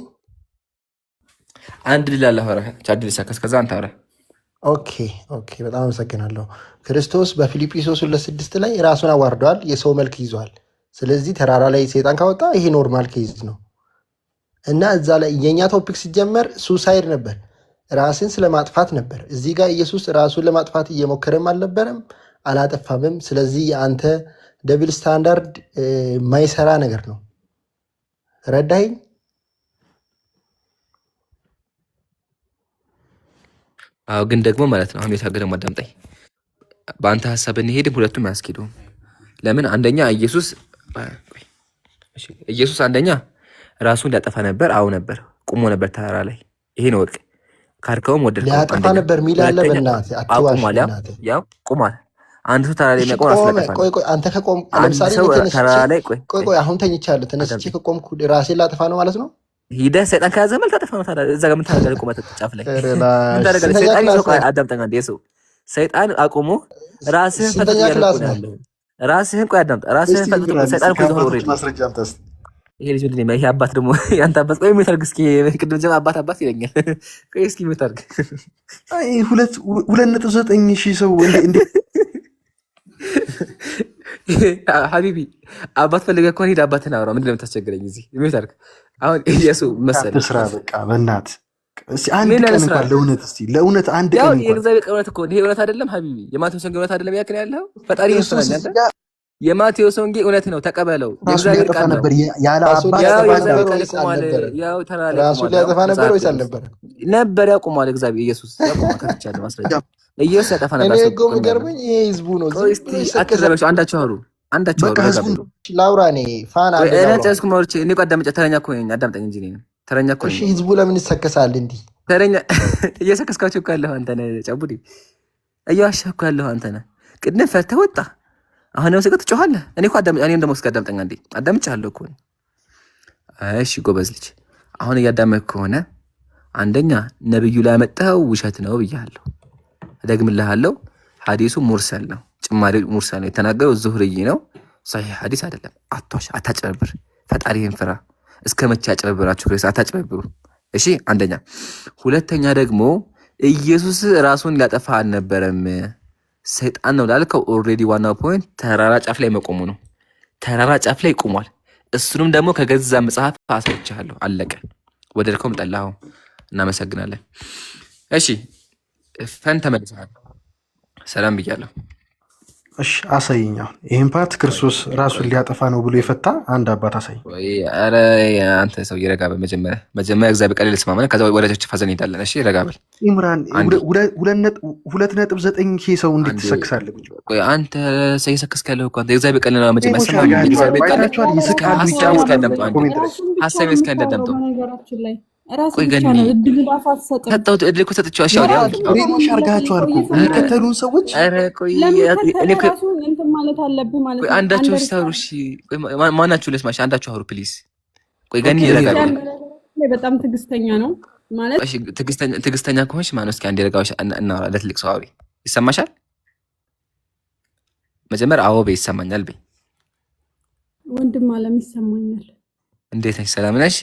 አንድ ድል አለ አወራ ቻርጅ ልሳከስ ከዛ አንተ አውራ። ኦኬ በጣም አመሰግናለሁ። ክርስቶስ በፊልጵስዩስ 2:6 ላይ ራሱን አዋርደዋል፣ የሰው መልክ ይዟል። ስለዚህ ተራራ ላይ ሰይጣን ካወጣ ይሄ ኖርማል ኬዝ ነው እና እዛ ላይ የኛ ቶፒክ ሲጀመር ሱሳይድ ነበር፣ ራስን ስለማጥፋት ነበር። እዚህ ጋር ኢየሱስ ራሱን ለማጥፋት እየሞከረም አልነበረም አላጠፋምም። ስለዚህ የአንተ ደብል ስታንዳርድ የማይሰራ ነገር ነው። ረዳኸኝ? አዎ ግን ደግሞ ማለት ነው አሁን የታገደ ማዳምጠኝ። በአንተ ሀሳብ እንሄድም ሁለቱም አያስኬዱም። ለምን? አንደኛ ኢየሱስ አንደኛ ራሱን ሊያጠፋ ነበር። አዎ ነበር፣ ቁሞ ነበር ተራራ ላይ። ይሄ ነው ወቅ ካርከውም ወደድከው ሊያጠፋ ነበር ሚል አለ። በእናትህ አትዋሽ። ያው ቁሟል። አንድ ሰው ተራራ ላይ የሚያቆም አስለቀፋ። ቆይ አንተ ከቆም ለምሳሌ ቆይ አሁን ተኝቻለሁ፣ ተነስቼ ከቆምኩ ራሴን ላጠፋ ነው ማለት ነው። ሂደህ ሰይጣን ከያዘ መልክ ታጠፋ ነው። ታዲያ እዛ ጋር ምን ታደርጋለህ? ቁመህ ጫፍ ላይ ምን ታደርጋለህ? ሰይጣን ይዞ አዳምጠኝ አንዴ። ሰው ሰይጣን አቁሞ ራስህን ፈጥቶ ያለው ራስህን ቆይ አዳምጥ። ራስህን ፈጥቶ ሰይጣን እኮ ይዞ ኦሬዲ ይሄ ልጅ ምንድን ነው? ይሄ አባት ደግሞ ያንተ አባት ቆይ ምን ታርግ እስኪ። ቅድም ጀማ አባት ይለኛል። ቆይ እስኪ ምን ታርግ? አይ 2.9 ሺህ ሰው እንዴ ሀቢቢ አባት ፈልገህ ከሆነ ሂድ አባትህን አውራ። ምንድን ነው የምታስቸግረኝ እዚህ? ምን ታርግ? አሁን ኢየሱስ መሰለህ ስራ በቃ በእናትህ አንድ ቀን እንኳን ለእውነት እስቲ ለእውነት አንድ ቀን እንኳን የእግዚአብሔር እውነት እኮ ይሄ እውነት አይደለም ሀቢቢ። የማቴዎስ ወንጌል እውነት አይደለም ያክል ያለው ፈጣሪ ይመስላል አንተ። የማቴዎስ ወንጌል እውነት ነው፣ ተቀበለው። የእግዚአብሔር ቃል ነበር። ያለ አባት ያው ተራራ ራሱን ሊያጠፋ ነበር ወይስ አልነበረም? ነበር። ያቆማል እግዚአብሔር ኢየሱስ ያቆማል። ከፍቻለሁ ማስረጃ ኢየሱስ ያጠፋ ነበር። እኔ እኮ የሚገርመኝ ይሄ ህዝቡ ነው። እስቲ አትረበሹ። አንዳችሁ አውሩ ላውራ። እኔ ፋን አለ ጨስኩ ማውርቼ እኔ አዳምጫ። ተረኛ እኮ ነኝ፣ አዳምጠኝ እንጂ እኔ ተረኛ እኮ ነኝ። እሺ ህዝቡ ለምን ይሰከሳል እንዲህ? ተረኛ እየሰከስካቸው እኮ ያለኸው አንተ ነህ። ጨቡዴ እየዋሸህ እኮ ያለኸው አንተ ነህ። ቅድም ፈተህ ወጣ፣ አሁን ደግሞ ስቀጥ ትጮኻለህ። እኔ እኮ እኔም ደግሞ እስኪ አዳምጠኝ አንዴ። አዳምጫለሁ እኮ። እሺ ጎበዝ ልጅ፣ አሁን እያዳመጥክ ከሆነ አንደኛ ነብዩ ላይ ያመጣኸው ውሸት ነው ብያለሁ፣ እደግምልሃለሁ። ሐዲሱ ሙርሰል ነው፣ ጭማሪ ሙርሰል ነው። የተናገረው ዙህርይ ነው፣ ሰሒህ ሐዲስ አይደለም። አትዋሽ፣ አታጭበርብር፣ ፈጣሪህን ፍራ። እስከ መቼ ያጭበርብራችሁ ክርስቲያን? አታጭበርብሩ። እሺ አንደኛ። ሁለተኛ ደግሞ ኢየሱስ ራሱን ሊያጠፋ አልነበረም፣ ሰይጣን ነው ላልከው ኦልሬዲ ዋናው ፖይንት ተራራ ጫፍ ላይ መቆሙ ነው። ተራራ ጫፍ ላይ ቆሟል። እሱንም ደግሞ ከገዛ መጽሐፍ አሳይቻለሁ። አለቀ። ወደድከውም ጠላኸው። እናመሰግናለን። እሺ ፈን ተመልሰሃል። ሰላም ብያለሁ። እሺ አሳይኛው። ይሄን ፓርት ክርስቶስ ራሱን ሊያጠፋ ነው ብሎ የፈታ አንድ አባት አሳይ። ኧረ አንተ ሰው ይረጋ በል። መጀመሪያ እግዚአብሔር ቃል ልስማማ፣ ከዛ ወደ ቸርች ፋዘን እንሄዳለን። እሺ ረጋ በል። ኢምራን 2.9 ሺህ ሰው እንዴት ትሰክሳለህ? ቆይ አንተ ሰይሰክስክ ያለው እኮ አንተ እግዚአብሔር ቃል ነው። መጀመሪያ ሰማ እግዚአብሔር ቃል ይስቃሉ፣ ይጫወታሉ። ሀሳብ እስከ እንዳዳምጠው ቆይ ገኒ ሰጠሁት እድል እኮ ሰጥቼው። እሺ አሁን ሬዲዮ ሻርጋቸዋል እኮ የሚከተሉን ሰዎች። ኧረ ቆይ አንዳቸው ሲታወሩ እሺ፣ ማናችሁ ልስማሽ? አንዳችሁ አውሩ ፕሊዝ። ቆይ ገኒ ይረጋል። በጣም ትዕግስተኛ ነው ማለት። እሺ ትዕግስተኛ ከሆንሽ ማነው? እስኪ አንዴ ረጋዎች እናውራ። ለትልቅ ሰው አውሪ። ይሰማሻል? መጀመሪያ አዎ በይ፣ ይሰማኛል በይ። ወንድም አለም ይሰማኛል። እንዴት ነሽ? ሰላም ነሽ?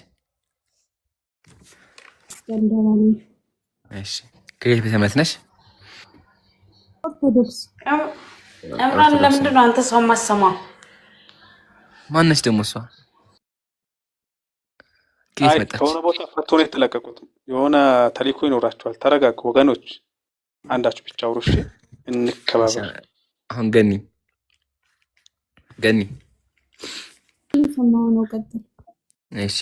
እሺ ከየት ቤተ እምነት ነሽ? ኦርቶዶክስ። እምራን ለምንድን ነው አንተ ሰው ማሰማው? ማነች ደግሞ እሷ? ከየት አይ መጣች? ከሆነ ቦታ ፈቶ ነው የተለቀቁት። የሆነ ተልእኮ ይኖራቸዋል። ተረጋጉ ወገኖች፣ አንዳችሁ ብቻ አውሩ እሺ፣ እንከባበር። አሁን ገኒ ሰማሁ ነው። ቀጥል። እሺ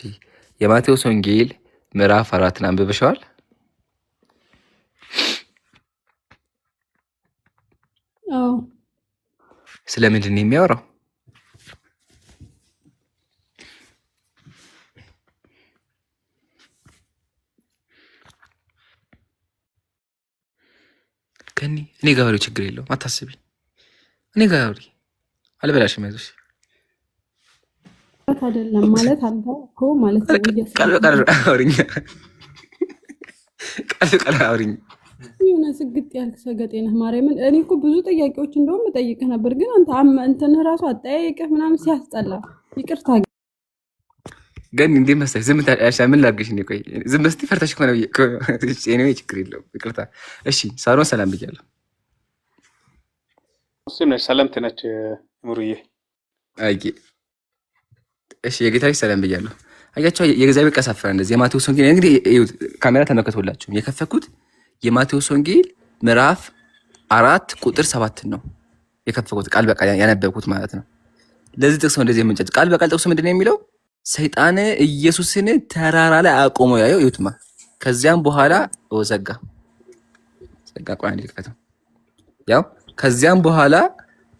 የማቴዎስ ወንጌል ምዕራፍ 4 አንብበሽዋል? አዎ። ስለምንድን ነው የሚያወራው? ገኒ እኔ ጋር ወሬ ችግር የለውም አታስቢ። እኔ ጋር ወሬ አልበላሽም፣ አይዞሽ። አይደለም ማለት አንተ እኮ ማለት ነው። ቃል በቃል አውሪኝ፣ ቃል በቃል አውሪኝ። የሆነ ስግጥ ያልክ ሰገጤ ነህ ማርያምን። እኔ እኮ ብዙ ጥያቄዎች እንደውም እጠይቅህ ነበር፣ ግን አንተ እንትን ራሱ አጠያየቅህ ምናምን ሲያስጠላ። ይቅርታ ግን እንዴ መሰለሽ ዝም ታያሻ። ምን ላድርግሽ? እኔ ቆይ ዝም በስቲ ፈርተሽ ከሆነ ኤኒዌይ ችግር የለውም ይቅርታ። እሺ ሳሮን ሰላም ብያለሁ። ሙስሊም ነች፣ ሰላምት ነች ሙሩዬ። አይ እሺ የጌታዬ ሰላም ብያለሁ። አያቸው የእግዚአብሔር ቃል ሳፈረ እንደዚህ የማቴዎስ ወንጌል እንግዲህ ካሜራ ተመልከቱላችሁ። የከፈኩት የማቴዎስ ወንጌል ምዕራፍ 4 ቁጥር 7 ነው የከፈኩት፣ ቃል በቃል ያነበብኩት ማለት ነው። ለዚህ ጥቅስ ነው እንደዚህ የምንጨት ቃል በቃል ጥቅሱ ምንድን ነው የሚለው? ሰይጣን ኢየሱስን ተራራ ላይ አቆሞ ያየው ይውትማ። ከዚያም በኋላ ዘጋ ቆይ አንዴ ልክፈተው። ያው ከዚያም በኋላ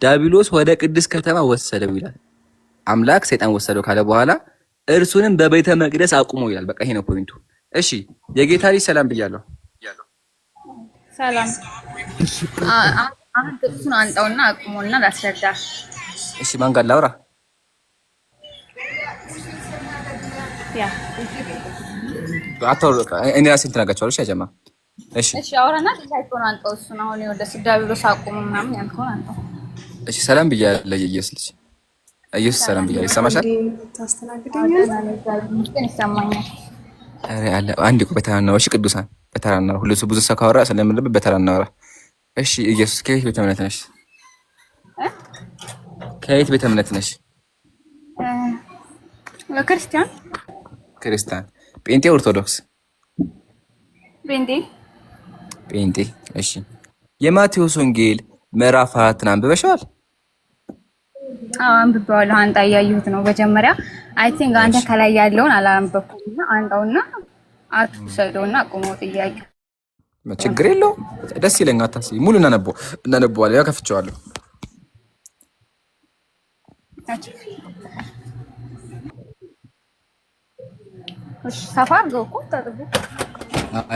ዲያብሎስ ወደ ቅድስት ከተማ ወሰደው ይላል። አምላክ ሰይጣን ወሰደው ካለ በኋላ እርሱንም በቤተ መቅደስ አቁሞ ይላል። በቃ ይሄ ነው ፖይንቱ። እሺ የጌታ ልጅ ሰላም ብያለሁ። ሰላም። አሁን ጥቅሱን አንጣውና አቁሞና ላስረዳ። እሺ ማን ጋር ላውራ? ያ አታውሩ። እኔ ራሴን ተናጋቸዋለሁ። ያጀማ እሺ አውራና ጥያቄውን አንጣው። እሱን አሁን ወደ ዲያብሎስ አቁሞ ምናምን ያልከውን አንጣው። እሺ ሰላም ብያለሁ። ኢየሱስ ሰላም ብያለሁ። ይሰማሻል? ይሰማኛል። አረ አለ አንድ ቆይ በተራ ነው። እሺ ቅዱሳን በተራ ነው። ሁሉ ብዙ ሰው ካወራ ስለምንልብ በተራ እናወራ። እሺ ኢየሱስ ከየት ቤተ እምነት ነሽ? ከየት ቤተ እምነት ነሽ? ክርስቲያን። ጴንጤ ኦርቶዶክስ? ጴንጤ። እሺ የማቴዎስ ወንጌል ምዕራፍ 4 አንብበሽዋል? አንብቤዋለሁ። አንጣ እያየሁት ነው። መጀመሪያ አይ ቲንክ አንተ ከላይ ያለውን አላነበብኩምና አንጣውና አትሰደውና አቁመው ጥያቄ። ችግር የለውም ደስ ይለኛል። አታስቢ፣ ሙሉ እናነበዋለን። ያው ከፍቼዋለሁ። እሺ ሰፋ አድርገው እኮ ታጥቡ።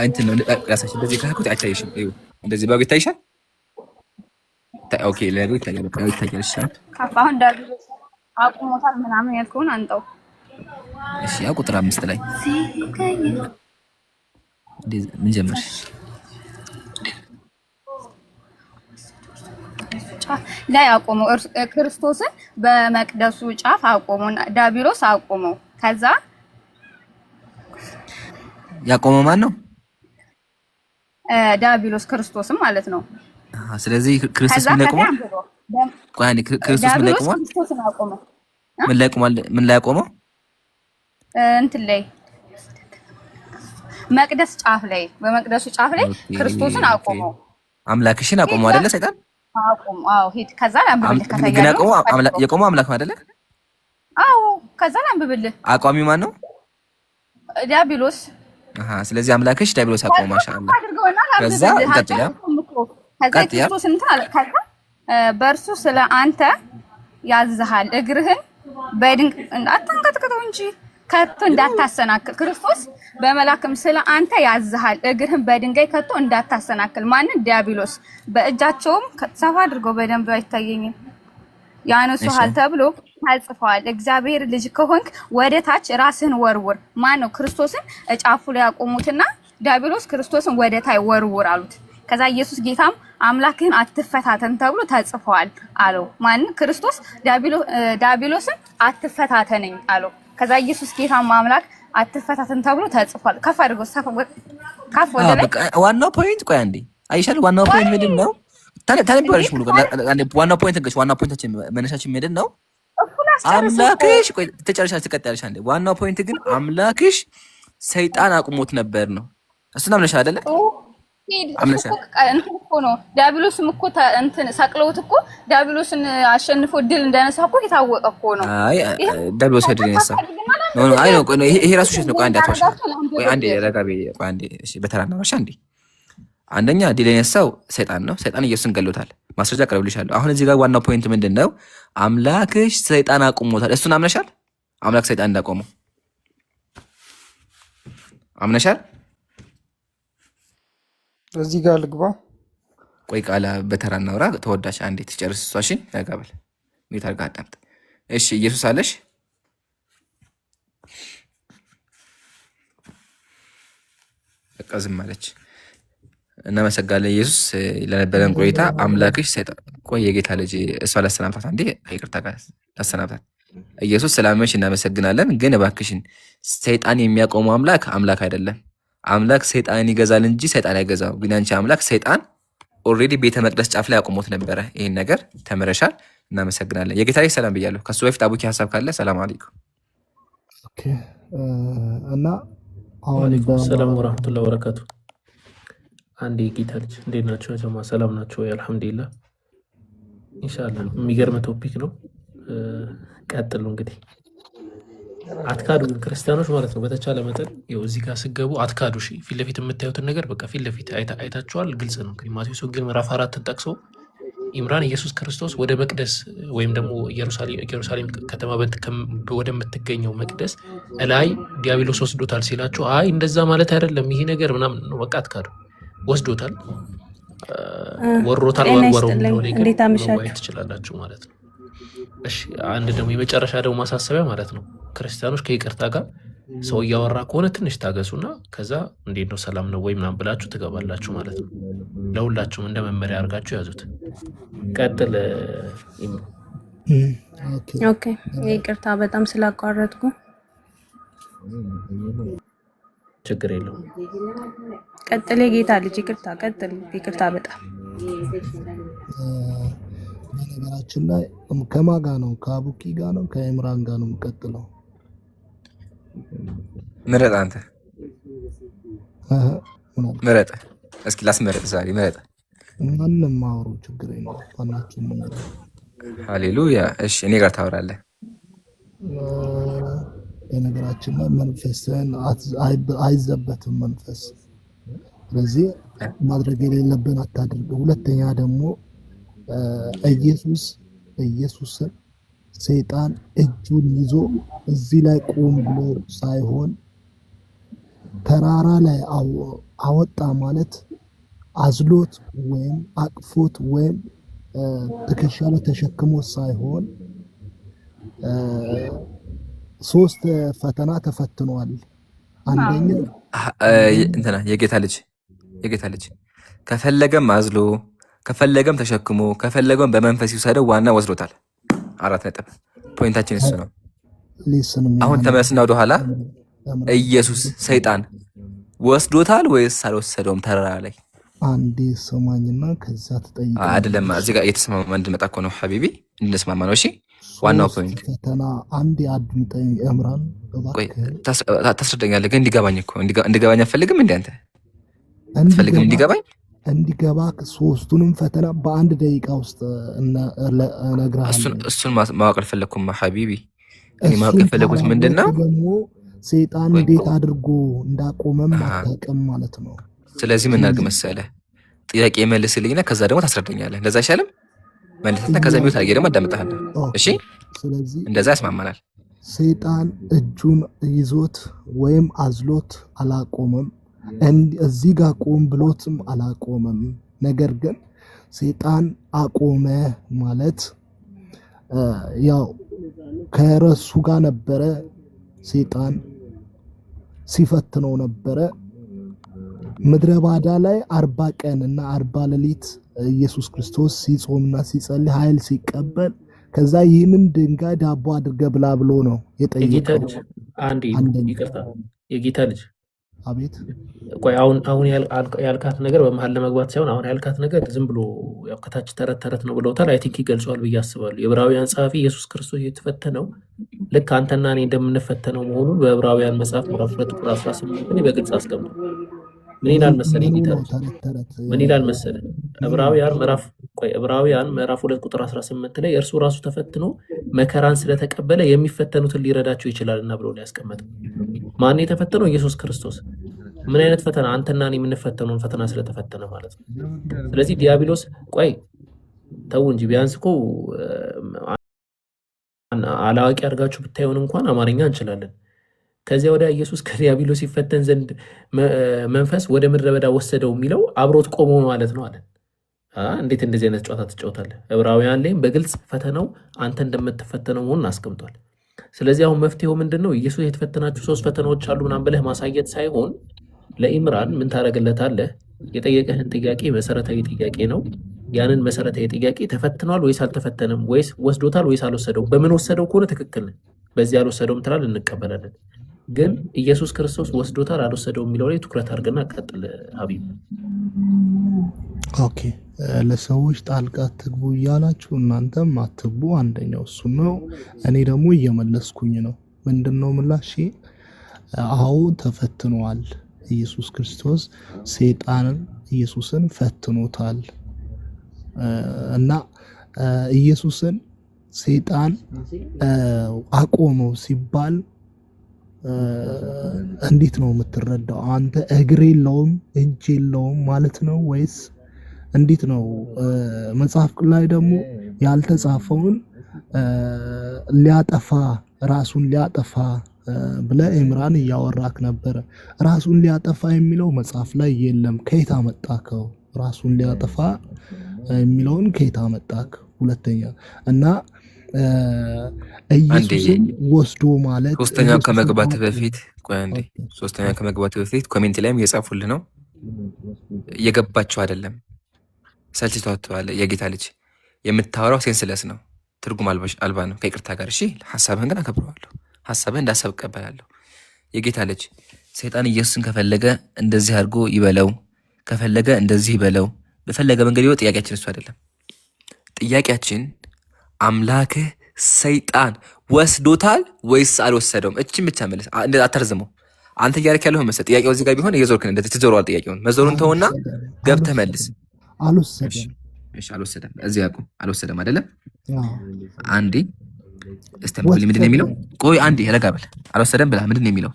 እንትን ነው ራሳችን እንደዚህ ካልኩት አይታይሽም። ይኸው እንደዚህ ባግ ይታይሻል። ኦኬ ለኔ ይታያል። በቃ ይታያል። እሺ አሁን ዲያብሎስ አቁሞታል ምናምን ያልከውን አንጣው። እሺ ያው ቁጥር 5 ላይ ምን ጀመርሽ? ላይ አቆመው። ክርስቶስን በመቅደሱ ጫፍ አቆመው። ዲያብሎስ አቆመው። ከዛ ያቆመው ማን ነው? ዲያብሎስ ክርስቶስም ማለት ነው። ስለዚህ ክርስቶስ ምን ላይ ቆመው? ክርስቶስ ምን ላይ ቆመው? ክርስቶስን አቆመው። ምን ላይ አቆመው? እንትን ላይ መቅደስ ጫፍ ላይ፣ በመቅደሱ ጫፍ ላይ ክርስቶስን አቆመው። አምላክሽን አቆመው አይደለ? ሰይጣን አቆመው። አዎ ሂድ። ከዛ ላንብብልህ። ግን የቆመው አምላክ አይደለ? አዎ ከዛ ላንብብልህ። አቋሚው ማን ነው? ዲያብሎስ። ስለዚህ አምላክሽ ዲያብሎስ አቆመው። ማሻአላ። ከዛ ቀጥያ ክርስቶስ እንትን አለ። ከዛ በእርሱ ስለ አንተ ያዝሃል፣ እግርህን በድንቅ አታንቀጥቅጠው እንጂ ከቶ እንዳታሰናክል። ክርስቶስ በመላክም ስለ አንተ ያዝሃል፣ እግርህን በድንጋይ ከቶ እንዳታሰናክል። ማንን? ዲያብሎስ። በእጃቸውም ሰፋ አድርገው በደንብ አይታየኝም ያነሱሃል ተብሎ ተጽፏል። እግዚአብሔር ልጅ ከሆንክ ወደ ታች ራስህን ወርውር። ማን ነው? ክርስቶስን እጫፉ ላይ ያቆሙትና ዲያብሎስ ክርስቶስን ወደ ታይ ወርውር አሉት። ከዛ ኢየሱስ ጌታም አምላክህን አትፈታተን ተብሎ ተጽፏል አለው። ማን? ክርስቶስ ዲያብሎስን አትፈታተነኝ አለው። ከዛ ኢየሱስ ጌታም አምላክ አትፈታተን ተብሎ ተጽፏል። ከፍ አድርጎ ከፍ ወደ ላይ ዋናው ፖይንት ቆይ አንዴ አይሻል። ዋናው ፖይንት ምንድን ነው? ታነባለሽ ሙሉ ዋናው ፖይንት እንግዲህ ዋናው ፖይንታችን መነሻችን ምንድን ነው? አምላክሽ ቆይ ተጨርሻ ትቀጥያለሽ አንዴ። ዋናው ፖይንት ግን አምላክሽ ሰይጣን አቁሞት ነበር ነው። እሱን አምነሻል አይደለ? አምነሻል እኮ ነው። ዲያብሎስም እኮ እንትን ሰቅለውት እኮ ዲያብሎስን አሸንፎ ድል እንደነሳ እኮ የታወቀ እኮ ነው። አይ ዲያብሎስ ድል ነሳ ነው። አይ ነው ይሄ ራሱ ሸት ነው። ቆይ አንዴ አትዋሽ። ቆይ አንዴ ረጋቤ ቆይ አንዴ እሺ፣ በተራና ማሻ አንዴ አንደኛ ድል የነሳው ሰይጣን ነው። ሰይጣን ኢየሱስን ገሎታል። ማስረጃ አቀርብልሻለሁ። አሁን እዚህ ጋር ዋናው ፖይንት ምንድነው? አምላክሽ ሰይጣን አቁሞታል። እሱን አምነሻል? አምላክ ሰይጣን እንዳቆመው አምነሻል? እዚህ ጋር ልግባ። ቆይ ቃላ በተራ እናውራ። ተወዳሽ አንዴ ትጨርስ እሷ። እሺ ያጋበል ሜት አድርጋ አዳምጥ። እሺ ኢየሱስ አለሽ? በቃ ዝም አለች። እናመሰግናለን ኢየሱስ ለነበረን ቆይታ። አምላክሽ ሰይጣን ቆይ የጌታ ልጅ እሷ ላሰናብታት አንዴ። ይቅርታ ጋር ላሰናብታት። ኢየሱስ ሰላምሽ እናመሰግናለን። ግን እባክሽን ሰይጣን የሚያቆመው አምላክ አይደለም። አምላክ ሰይጣንን ይገዛል እንጂ ሰይጣን አይገዛው። ግን አንቺ አምላክ ሰይጣን ኦልሬዲ ቤተ መቅደስ ጫፍ ላይ አቁሞት ነበረ። ይሄን ነገር ተምረሻል። እናመሰግናለን። የጌታ ልጅ ሰላም ብያለሁ። ከሱ በፊት አቡኪ ሀሳብ ካለ ሰላም አለይኩም። ኦኬ እና አሁን ሰላም ወራህመቱላሂ ወበረካቱ። አንዴ ጌታ ልጅ እንዴት ናቸው? ጀማ ሰላም ናቸው? አልሐምዱሊላህ ኢንሻአላህ። የሚገርም ቶፒክ ነው። ቀጥሉ እንግዲህ። አትካዱ ግን ክርስቲያኖች ማለት ነው። በተቻለ መጠን ይኸው እዚህ ጋር ስገቡ አትካዱ። እሺ ፊት ለፊት የምታዩትን ነገር በቃ ፊት ለፊት አይታችኋል። ግልጽ ነው። እንግዲህ ማቴዎስ ወንጌል ምዕራፍ 4ን ጠቅሶ ኢምራን ኢየሱስ ክርስቶስ ወደ መቅደስ ወይም ደግሞ ኢየሩሳሌም ከተማ ወደምትገኘው መቅደስ ላይ ዲያብሎስ ወስዶታል ሲላችሁ አይ እንደዛ ማለት አይደለም ይሄ ነገር ምናምን ነው። በቃ አትካዱ። ወስዶታል፣ ወሮታል። እንዴት አመሻችሁ ትችላላችሁ ማለት ነው። እሺ አንድ ደግሞ የመጨረሻ ደግሞ ማሳሰቢያ ማለት ነው። ክርስቲያኖች ከይቅርታ ጋር ሰው እያወራ ከሆነ ትንሽ ታገሱና ከዛ እንዴት ነው ሰላም ነው ወይ ምናምን ብላችሁ ትገባላችሁ ማለት ነው። ለሁላችሁም እንደ መመሪያ አድርጋችሁ ያዙት። ቀጥል። ኦኬ ይቅርታ በጣም ስላቋረጥኩ። ችግር የለውም። ቀጥል የጌታ ልጅ ይቅርታ ቀጥል። ይቅርታ በጣም በነገራችን ላይ ከማን ጋር ነው? ከአቡኪ ጋር ነው? ከኢምራን ጋር ነው የምቀጥለው? ምረጥ አንተ ምረጥ። እስኪ ላስመረጥ ዛሬ ምረጥ። ማንም ማውሩ ችግር የለውም። ዋናችሁ ምን ነው? ሃሌሉያ። እሺ እኔ ጋር ታወራለህ። በነገራችን ላይ መንፈስን አይዘበትም መንፈስ። ስለዚህ ማድረግ የሌለብን አታድርግ። ሁለተኛ ደግሞ ኢየሱስን ሰይጣን እጁን ይዞ እዚህ ላይ ቆም ብሎ ሳይሆን ተራራ ላይ አወጣ ማለት አዝሎት ወይም አቅፎት ወይም ትከሻ ላይ ተሸክሞት ሳይሆን 3 ፈተና ተፈትኗል። አንደኛ እንትና የጌታ ልጅ ከፈለገም አዝሎ ከፈለገም ተሸክሞ ከፈለገም በመንፈስ ይውሰደው፣ ዋና ወስዶታል። 4 ነጥብ። ፖይንታችን እሱ ነው። አሁን ተመስና ወደኋላ ኢየሱስ ሰይጣን ወስዶታል ወይስ አልወሰደውም? ተራራ ላይ አንዴ ሰማኝና ከዛ ተጠይቀ አይደለም። እዚህ ጋር እየተስማማ እንድንመጣ እኮ ነው ሐቢቢ፣ እንድንስማማ ነው። እሺ ዋናው ፖይንት ፈተና አንዴ አድምጠኝ እምራን። ታስረዳኛለህ ግን እንዲገባኝ አትፈልግም? እንደ አንተ አትፈልግም እንዲገባኝ? እንዲገባ 3ቱንም ፈተና በ1 ደቂቃ ውስጥ እነግርሃለሁ። እሱን ማወቅ አልፈለኩም ሐቢቢ። እኔ ማወቅ የፈለጉት ምንድን ነው? ደግሞ ሰይጣን እንዴት አድርጎ እንዳቆመም አታውቅም ማለት ነው። ስለዚህ ምን አድርግ መሰለህ፣ ጥያቄ መልስልኝና ከዛ ደግሞ ታስረዳኛለህ። እንደዛ አይሻልም? መልስና ከዛ ሚውት አድርጌ ደግሞ አዳምጥሃለሁ። እሺ ስለዚህ እንደዛ ያስማማናል። ሰይጣን እጁን ይዞት ወይም አዝሎት አላቆመም። እዚህ ጋር ቆም ብሎትም አላቆመም። ነገር ግን ሰይጣን አቆመ ማለት ያው ከረሱ ጋር ነበረ። ሰይጣን ሲፈትነው ነበረ። ምድረ ባዳ ላይ 40 ቀን እና 40 ሌሊት ኢየሱስ ክርስቶስ ሲጾምና ሲጸልይ ኃይል ሲቀበል ከዛ ይህንን ድንጋይ ዳቦ አድርገ ብላ ብሎ ነው የጠየቀው። ይቅርታ የጌታ ልጅ አቤት ቆይ አሁን ያልካት ነገር በመሀል ለመግባት ሳይሆን አሁን ያልካት ነገር ዝም ብሎ ያው ከታች ተረት ተረት ነው ብለውታል። አይ ቲንክ ይገልጸዋል ብዬ አስባለሁ። የዕብራውያን ጸሐፊ ኢየሱስ ክርስቶስ የተፈተነው ልክ አንተና እኔ እንደምንፈተነው መሆኑን በዕብራውያን መጽሐፍ ምዕራፍ 2 ቁጥር 18 ላይ በግልጽ አስቀምጧል። ምን ይላል መሰለህ? ምን ይላል መሰለህ? ዕብራውያን ምዕራፍ 2 ቁጥር 18 ላይ እርሱ ራሱ ተፈትኖ መከራን ስለተቀበለ የሚፈተኑትን ሊረዳቸው ይችላልና ብሎ ነው ያስቀመጠው። ማን የተፈተነው? ኢየሱስ ክርስቶስ። ምን አይነት ፈተና? አንተና እኔ የምንፈተነውን ፈተና ስለተፈተነ ማለት ነው። ስለዚህ ዲያብሎስ ቆይ ተው እንጂ ቢያንስ እኮ አላዋቂ አድርጋችሁ ብታዩን እንኳን አማርኛ እንችላለን። ከዚያ ወዲያ ኢየሱስ ከዲያብሎስ ሲፈተን ዘንድ መንፈስ ወደ ምድረ በዳ ወሰደው የሚለው አብሮት ቆሞ ማለት ነው አለ። እንዴት እንደዚህ አይነት ጨዋታ ትጫወታለህ? ዕብራውያን ላይም በግልጽ ፈተናው አንተ እንደምትፈተነው መሆኑን አስቀምጧል። ስለዚህ አሁን መፍትሄው ምንድን ነው? ኢየሱስ የተፈተናችሁ 3 ፈተናዎች አሉ ምናምን ብለህ ማሳየት ሳይሆን ለኢምራን ምን ታደርግለታለህ? የጠየቀህን ጥያቄ መሰረታዊ ጥያቄ ነው። ያንን መሰረታዊ ጥያቄ ተፈትኗል ወይስ አልተፈተነም፣ ወይስ ወስዶታል ወይስ አልወሰደውም? በምን ወሰደው ከሆነ ትክክል ነህ፣ በዚህ አልወሰደውም ትላል፣ እንቀበላለን። ግን ኢየሱስ ክርስቶስ ወስዶታል አልወሰደውም የሚለው ላይ ትኩረት አድርገና ቀጥል ሀቢብ። ኦኬ ለሰዎች ጣልቃ አትግቡ እያላችሁ እናንተም አትግቡ። አንደኛው እሱ ነው። እኔ ደግሞ እየመለስኩኝ ነው። ምንድነው ምላሽ? አዎ ተፈትኗል። ኢየሱስ ክርስቶስ ሰይጣንን ኢየሱስን ፈትኖታል እና ኢየሱስን ሰይጣን አቆመው ሲባል እንዴት ነው የምትረዳው አንተ? እግር የለውም እጅ የለውም ማለት ነው ወይስ እንዴት ነው? መጽሐፍ ላይ ደግሞ ያልተጻፈውን ሊያጠፋ ራሱን ሊያጠፋ ብለህ ኢምራን እያወራክ ነበረ። ራሱን ሊያጠፋ የሚለው መጽሐፍ ላይ የለም። ከየት አመጣከው? ራሱን ሊያጠፋ የሚለውን ከየት አመጣክ? ሁለተኛ እና ኢየሱስን ወስዶ ማለት ሶስተኛው ከመግባት በፊት ቆይ አንዴ፣ ሶስተኛው ከመግባት በፊት ኮሜንት ላይም እየጻፉልህ ነው። እየገባቸው አይደለም፣ ሰልችቷቸዋል። የጌታ ልጅ የምታወራው ሴንስለስ ነው፣ ትርጉም አልባ ነው። ከይቅርታ ጋር እሺ፣ ሀሳብህን ግን አከብረዋለሁ፣ ሀሳብህን እንዳሰብ እቀበላለሁ። የጌታ ልጅ ሰይጣን ኢየሱስን ከፈለገ እንደዚህ አድርጎ ይበለው፣ ከፈለገ እንደዚህ ይበለው፣ በፈለገ መንገድ ይወጥ። ጥያቄያችን እሱ አይደለም። ጥያቄያችን አምላክህ ሰይጣን ወስዶታል ወይስ አልወሰደውም? እችን ብቻ መልስ፣ አተርዝመው። አንተ እያደረክ ያለሁ መሰለህ ጥያቄው እዚህ ጋር ቢሆን እየዞርክ እንደዚህ ትዞረዋል። ጥያቄውን መዞሩን ተውና ገብተህ መልስ። አልወሰደም። እሺ አልወሰደም። እዚህ ያቁም። አልወሰደም አይደለም። አንዴ እስተምብል ምንድን ነው የሚለው? ቆይ አንዴ ረጋ በል። አልወሰደም ብለህ ምንድን ነው የሚለው?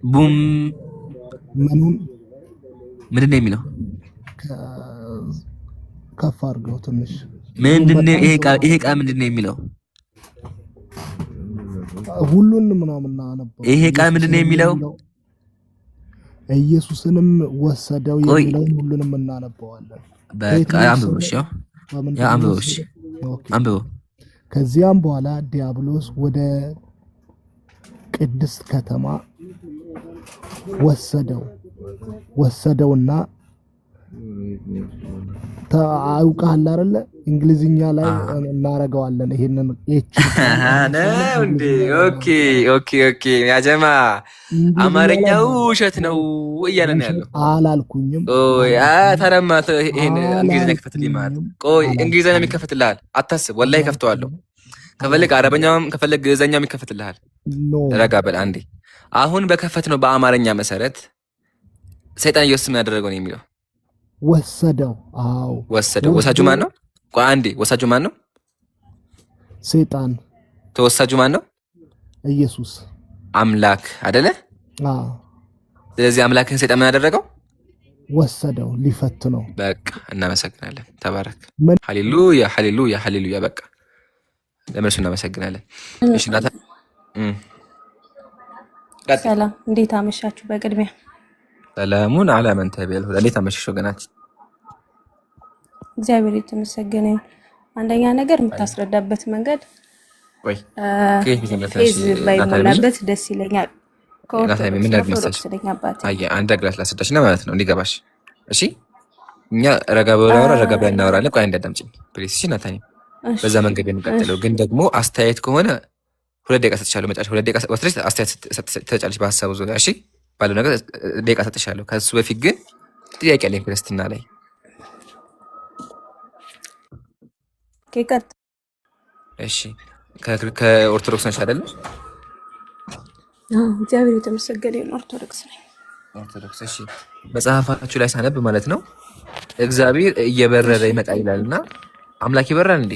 ቡም ምንድን ነው የሚለው? ከፍ አድርገው ትንሽ። ምንድን ነው ይሄ ቃል ምንድን ነው የሚለው? ሁሉንም ምናምን አነበው። ይሄ ቃል ምንድን ነው የሚለው? ኢየሱስንም ወሰደው የሚለው ሁሉንም እናነበዋለን። በቃ አንብበው። እሺ ያ አንብበው። እሺ አንብበው። ከዚያም በኋላ ዲያብሎስ ወደ ቅድስት ከተማ ወሰደውና ታውቃለህ አይደለ? እንግሊዝኛ ላይ እናረጋዋለን ይሄንን ነው እንዴ? ኦኬ ያ ጀማ አማርኛው ውሸት ነው እያለ ነው ያለው። አላልኩኝም። ቆይ ታረማ ይሄን እንግሊዝኛ ከፈትልኝ ማለት ቆይ እንግሊዝኛ የሚከፈትልሃል አታስብ። ወላሂ ከፍተዋለሁ። ከፈለግ አረበኛም ከፈለግ ግዕዝኛም ይከፈትልሃል። ረጋ በል አንዴ። አሁን በከፈት ነው በአማርኛ መሰረት ሰይጣን ኢየሱስ ምን ያደረገው ነው የሚለው? ወሰደው። አዎ ወሰደው። ወሳጁ ማን ነው? ቆይ አንዴ፣ ወሳጁ ማን ነው? ሰይጣን። ተወሳጁ ማን ነው? ኢየሱስ አምላክ አይደለ? አዎ። ስለዚህ አምላክን ሰይጣን ምን ያደረገው? ወሰደው ሊፈትነው። በቃ እናመሰግናለን። ተባረክ። ሃሌሉያ ሃሌሉያ ሃሌሉያ። በቃ ለመልሱ እናመሰግናለን። እሺ ናታ ሰላም፣ እንዴት አመሻችሁ? በቅድሚያ ሰላሙን አላ መን ተቢዐል ሁዳ። እንዴት አመሸሽ ወገናችን? እግዚአብሔር የተመሰገነ ይሁን። አንደኛ ነገር የምታስረዳበት መንገድ ፌዝ ባይሞላበት ደስ ይለኛል። አንድ ግላስ ላስረዳሽ እና ማለት ነው እንዲገባሽ። እሺ እኛ ረጋ ብላ እናወራለን። ቆይ እንዳዳምጪኝ ፕሊዝ። እሺ ናታኒ በዛ መንገድ የሚቀጥለው ግን ደግሞ አስተያየት ከሆነ 2 ደቂቃ ሰጥቻለሁ። መጨረሻ 2 ደቂቃ ወስደሽ አስተያየት ትሰጫለሽ በሀሳቡ ዙሪያ። እሺ ባለው ነገር ደቂቃ ሰጥቻለሁ። ከሱ በፊት ግን ጥያቄ አለኝ ክርስትና ላይ። ከቀጥ እሺ ከኦርቶዶክስ ነሽ አይደል? እግዚአብሔር የተመሰገነ ይሁን። ኦርቶዶክስ ነኝ። ኦርቶዶክስ። እሺ መጽሐፋችሁ ላይ ሳነብ ማለት ነው እግዚአብሔር እየበረረ ይመጣል ይላልና አምላክ ይበራል እንዴ?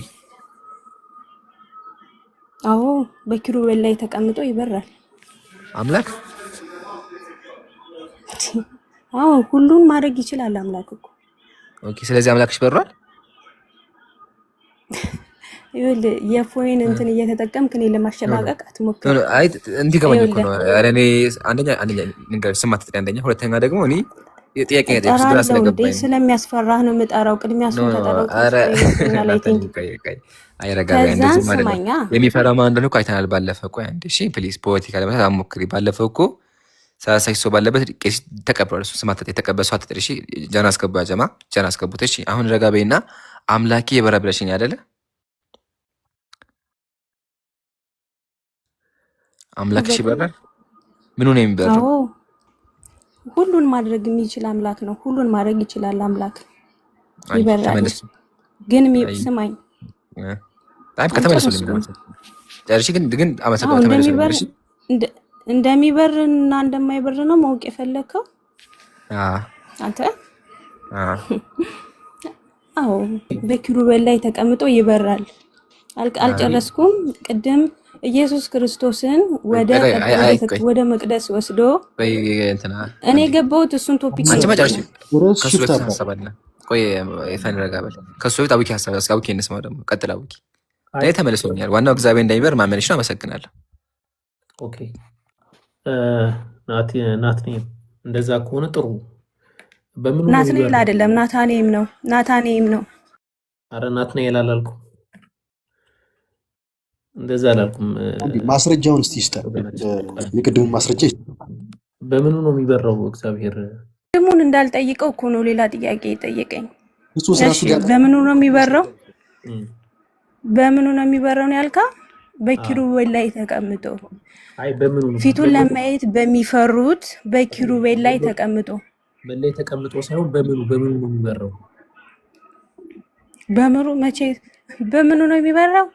አዎ በኪሩቤል ላይ ተቀምጦ ይበራል አምላክ። አዎ ሁሉን ማድረግ ይችላል አምላክ እኮ። ኦኬ ስለዚህ አምላክሽ በሯል። ይኸውል የፎይን እንትን እየተጠቀምክ እኔ ለማሸማቀቅ አትሞክር። አይ እንዲህ ከመኝ እኮ ነው። ኧረ እኔ አንደኛ ንገር ስማት ትጠሪ አንደኛ፣ ሁለተኛ ደግሞ እኔ ጥያቄ ነው ግራ ስለገባኝ ስለሚያስፈራህ ነው የምጠራው። ቅድሚያ እሱን ተጠራው። ኧረ አይረጋጋ እንደዚህ ማለት ነው። የሚፈራ ማን እንደሆነ እኮ አይተናል ባለፈው። ቆይ አንዴ እሺ ፕሊዝ ፖለቲካ ለመስራት አሞክሪ። ባለፈው እኮ ሰላሳ ሰው ባለበት ቄስ ተቀበሏል። እሱ ስማት ተቀበል ሰው አትጥሪ። እሺ ጀና አስገባ ጀማ ጀና አስገቡት። እሺ አሁን ረጋ በይና አምላኬ የበራ ብለሽኝ አይደለ? አምላክሽ ይበራል። ምኑ ነው የሚበራው? አዎ ሁሉን ማድረግ የሚችል አምላክ ነው። ሁሉን ማድረግ ይችላል አምላክ ይበራል። ግን ስማኝ ታይም ከተመለሰልኝ ማለት ነው። ጨርሺ ግን አመሰግናለሁ። ተመለሰልኝ። እንደሚበርና እንደማይበር ነው ማወቅ የፈለከው አንተ? አዎ በኪሩቤል ላይ ተቀምጦ ይበራል። አልጨረስኩም። ቅድም ኢየሱስ ክርስቶስን ወደ መቅደስ ወስዶ እኔ ገባሁት። እሱን ቶፒክ አንቺ መጨረሻ ከሱ በፊት ሐሳባለ ቆይ ይፈነረጋበል ከሱ በፊት አውቂ ሐሳብ አውቂ እንስማው። ደግሞ ቀጥል አውቂ ላይ ተመልሶኛል። ዋናው እግዚአብሔር እንዳይበር ማመንሽ ነው። አመሰግናለሁ። ኦኬ ናትኔም እንደዛ ከሆነ ጥሩ። በምን ነው ናትኔል አይደለም ናታኔም ነው። ናታኔም ነው። አረ ናትኔል አላልኩም። እንደዛ አላልኩም። ማስረጃውን እስቲ ይስጠን። የቅድሙ ማስረጃ በምኑ ነው የሚበራው እግዚአብሔር? ቅድሙን እንዳልጠይቀው እኮ ነው ሌላ ጥያቄ የጠየቀኝ። ክርስቶስ ራሱ በምኑ ነው የሚበራው? በምኑ ነው የሚበራው ነው ያልካ? በኪሩቤል ላይ ተቀምጦ። አይ በምኑ ነው? ፊቱን ለማየት በሚፈሩት በኪሩቤል ላይ ተቀምጦ። በላይ ተቀምጦ ሳይሆን በምኑ ነው የሚበራው? በምኑ መቼ በምኑ ነው የሚበራው?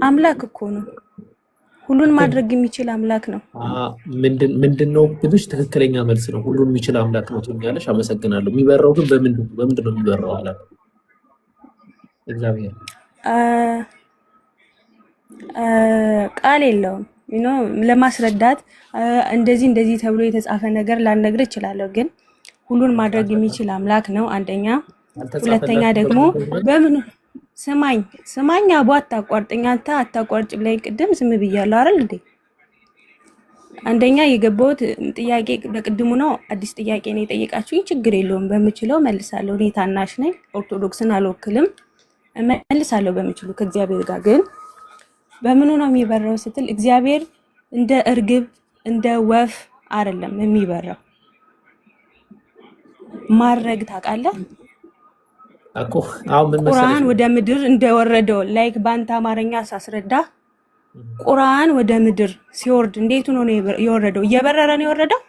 አምላክ እኮ ነው። ሁሉን ማድረግ የሚችል አምላክ ነው። ምንድነው ብልሽ ትክክለኛ መልስ ነው። ሁሉን የሚችል አምላክ ነው ትኛለሽ። አመሰግናለሁ። የሚበራው ግን በምንድን ነው የሚበራው? አምላክ እግዚአብሔር ቃል የለውም ለማስረዳት እንደዚህ ተብሎ የተጻፈ ነገር ላልነግር እችላለሁ። ግን ሁሉን ማድረግ የሚችል አምላክ ነው አንደኛ። ሁለተኛ ደግሞ በምን ስማኝ አቦ አታቋርጥኝ። አንተ አታቋርጭ ብላይ ቅድም ዝም ብያለሁ አይደል እንዴ? አንደኛ የገባሁት ጥያቄ በቅድሙ ነው። አዲስ ጥያቄ ነው የጠየቃችሁኝ። ችግር የለውም በምችለው መልሳለሁ። እኔ ታናሽ ነኝ። ኦርቶዶክስን አልወክልም። መልሳለሁ በምችሉ ከእግዚአብሔር ጋር። ግን በምኑ ነው የሚበራው ስትል እግዚአብሔር እንደ እርግብ እንደ ወፍ አይደለም የሚበራው። ማረግ ታውቃለህ እኮ አሁን ምን መሰለሽ ቁርአን ወደ ምድር እንደወረደው ላይክ ባንተ አማርኛ ሳስረዳ ቁርአን ወደ ምድር ሲወርድ እንዴት ነው የወረደው? እየበረረ ነው የወረደው።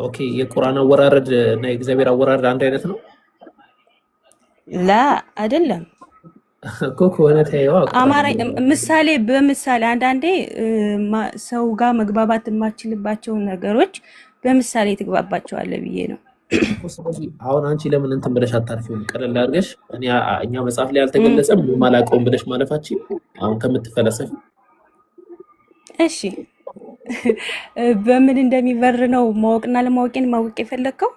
ኦኬ የቁርአን አወራረድ እና የእግዚአብሔር አወራረድ አንድ አይነት ነው? ላ አይደለም እኮ ከሆነ ታየው አማርኛ ምሳሌ በምሳሌ አንዳንዴ ሰው ጋር መግባባት የማችልባቸው ነገሮች በምሳሌ ትግባባቸዋለህ ብዬ ነው። አሁን አንቺ ለምን እንትን ብለሽ አታርፊውም? ቀለል አድርገሽ እኛ መጽሐፍ ላይ አልተገለጸም ማላቀውም ብለሽ ማለፋችን አሁን ከምትፈለሰፊ። እሺ በምን እንደሚበር ነው ማወቅና ለማወቅን ማወቅ የፈለከው?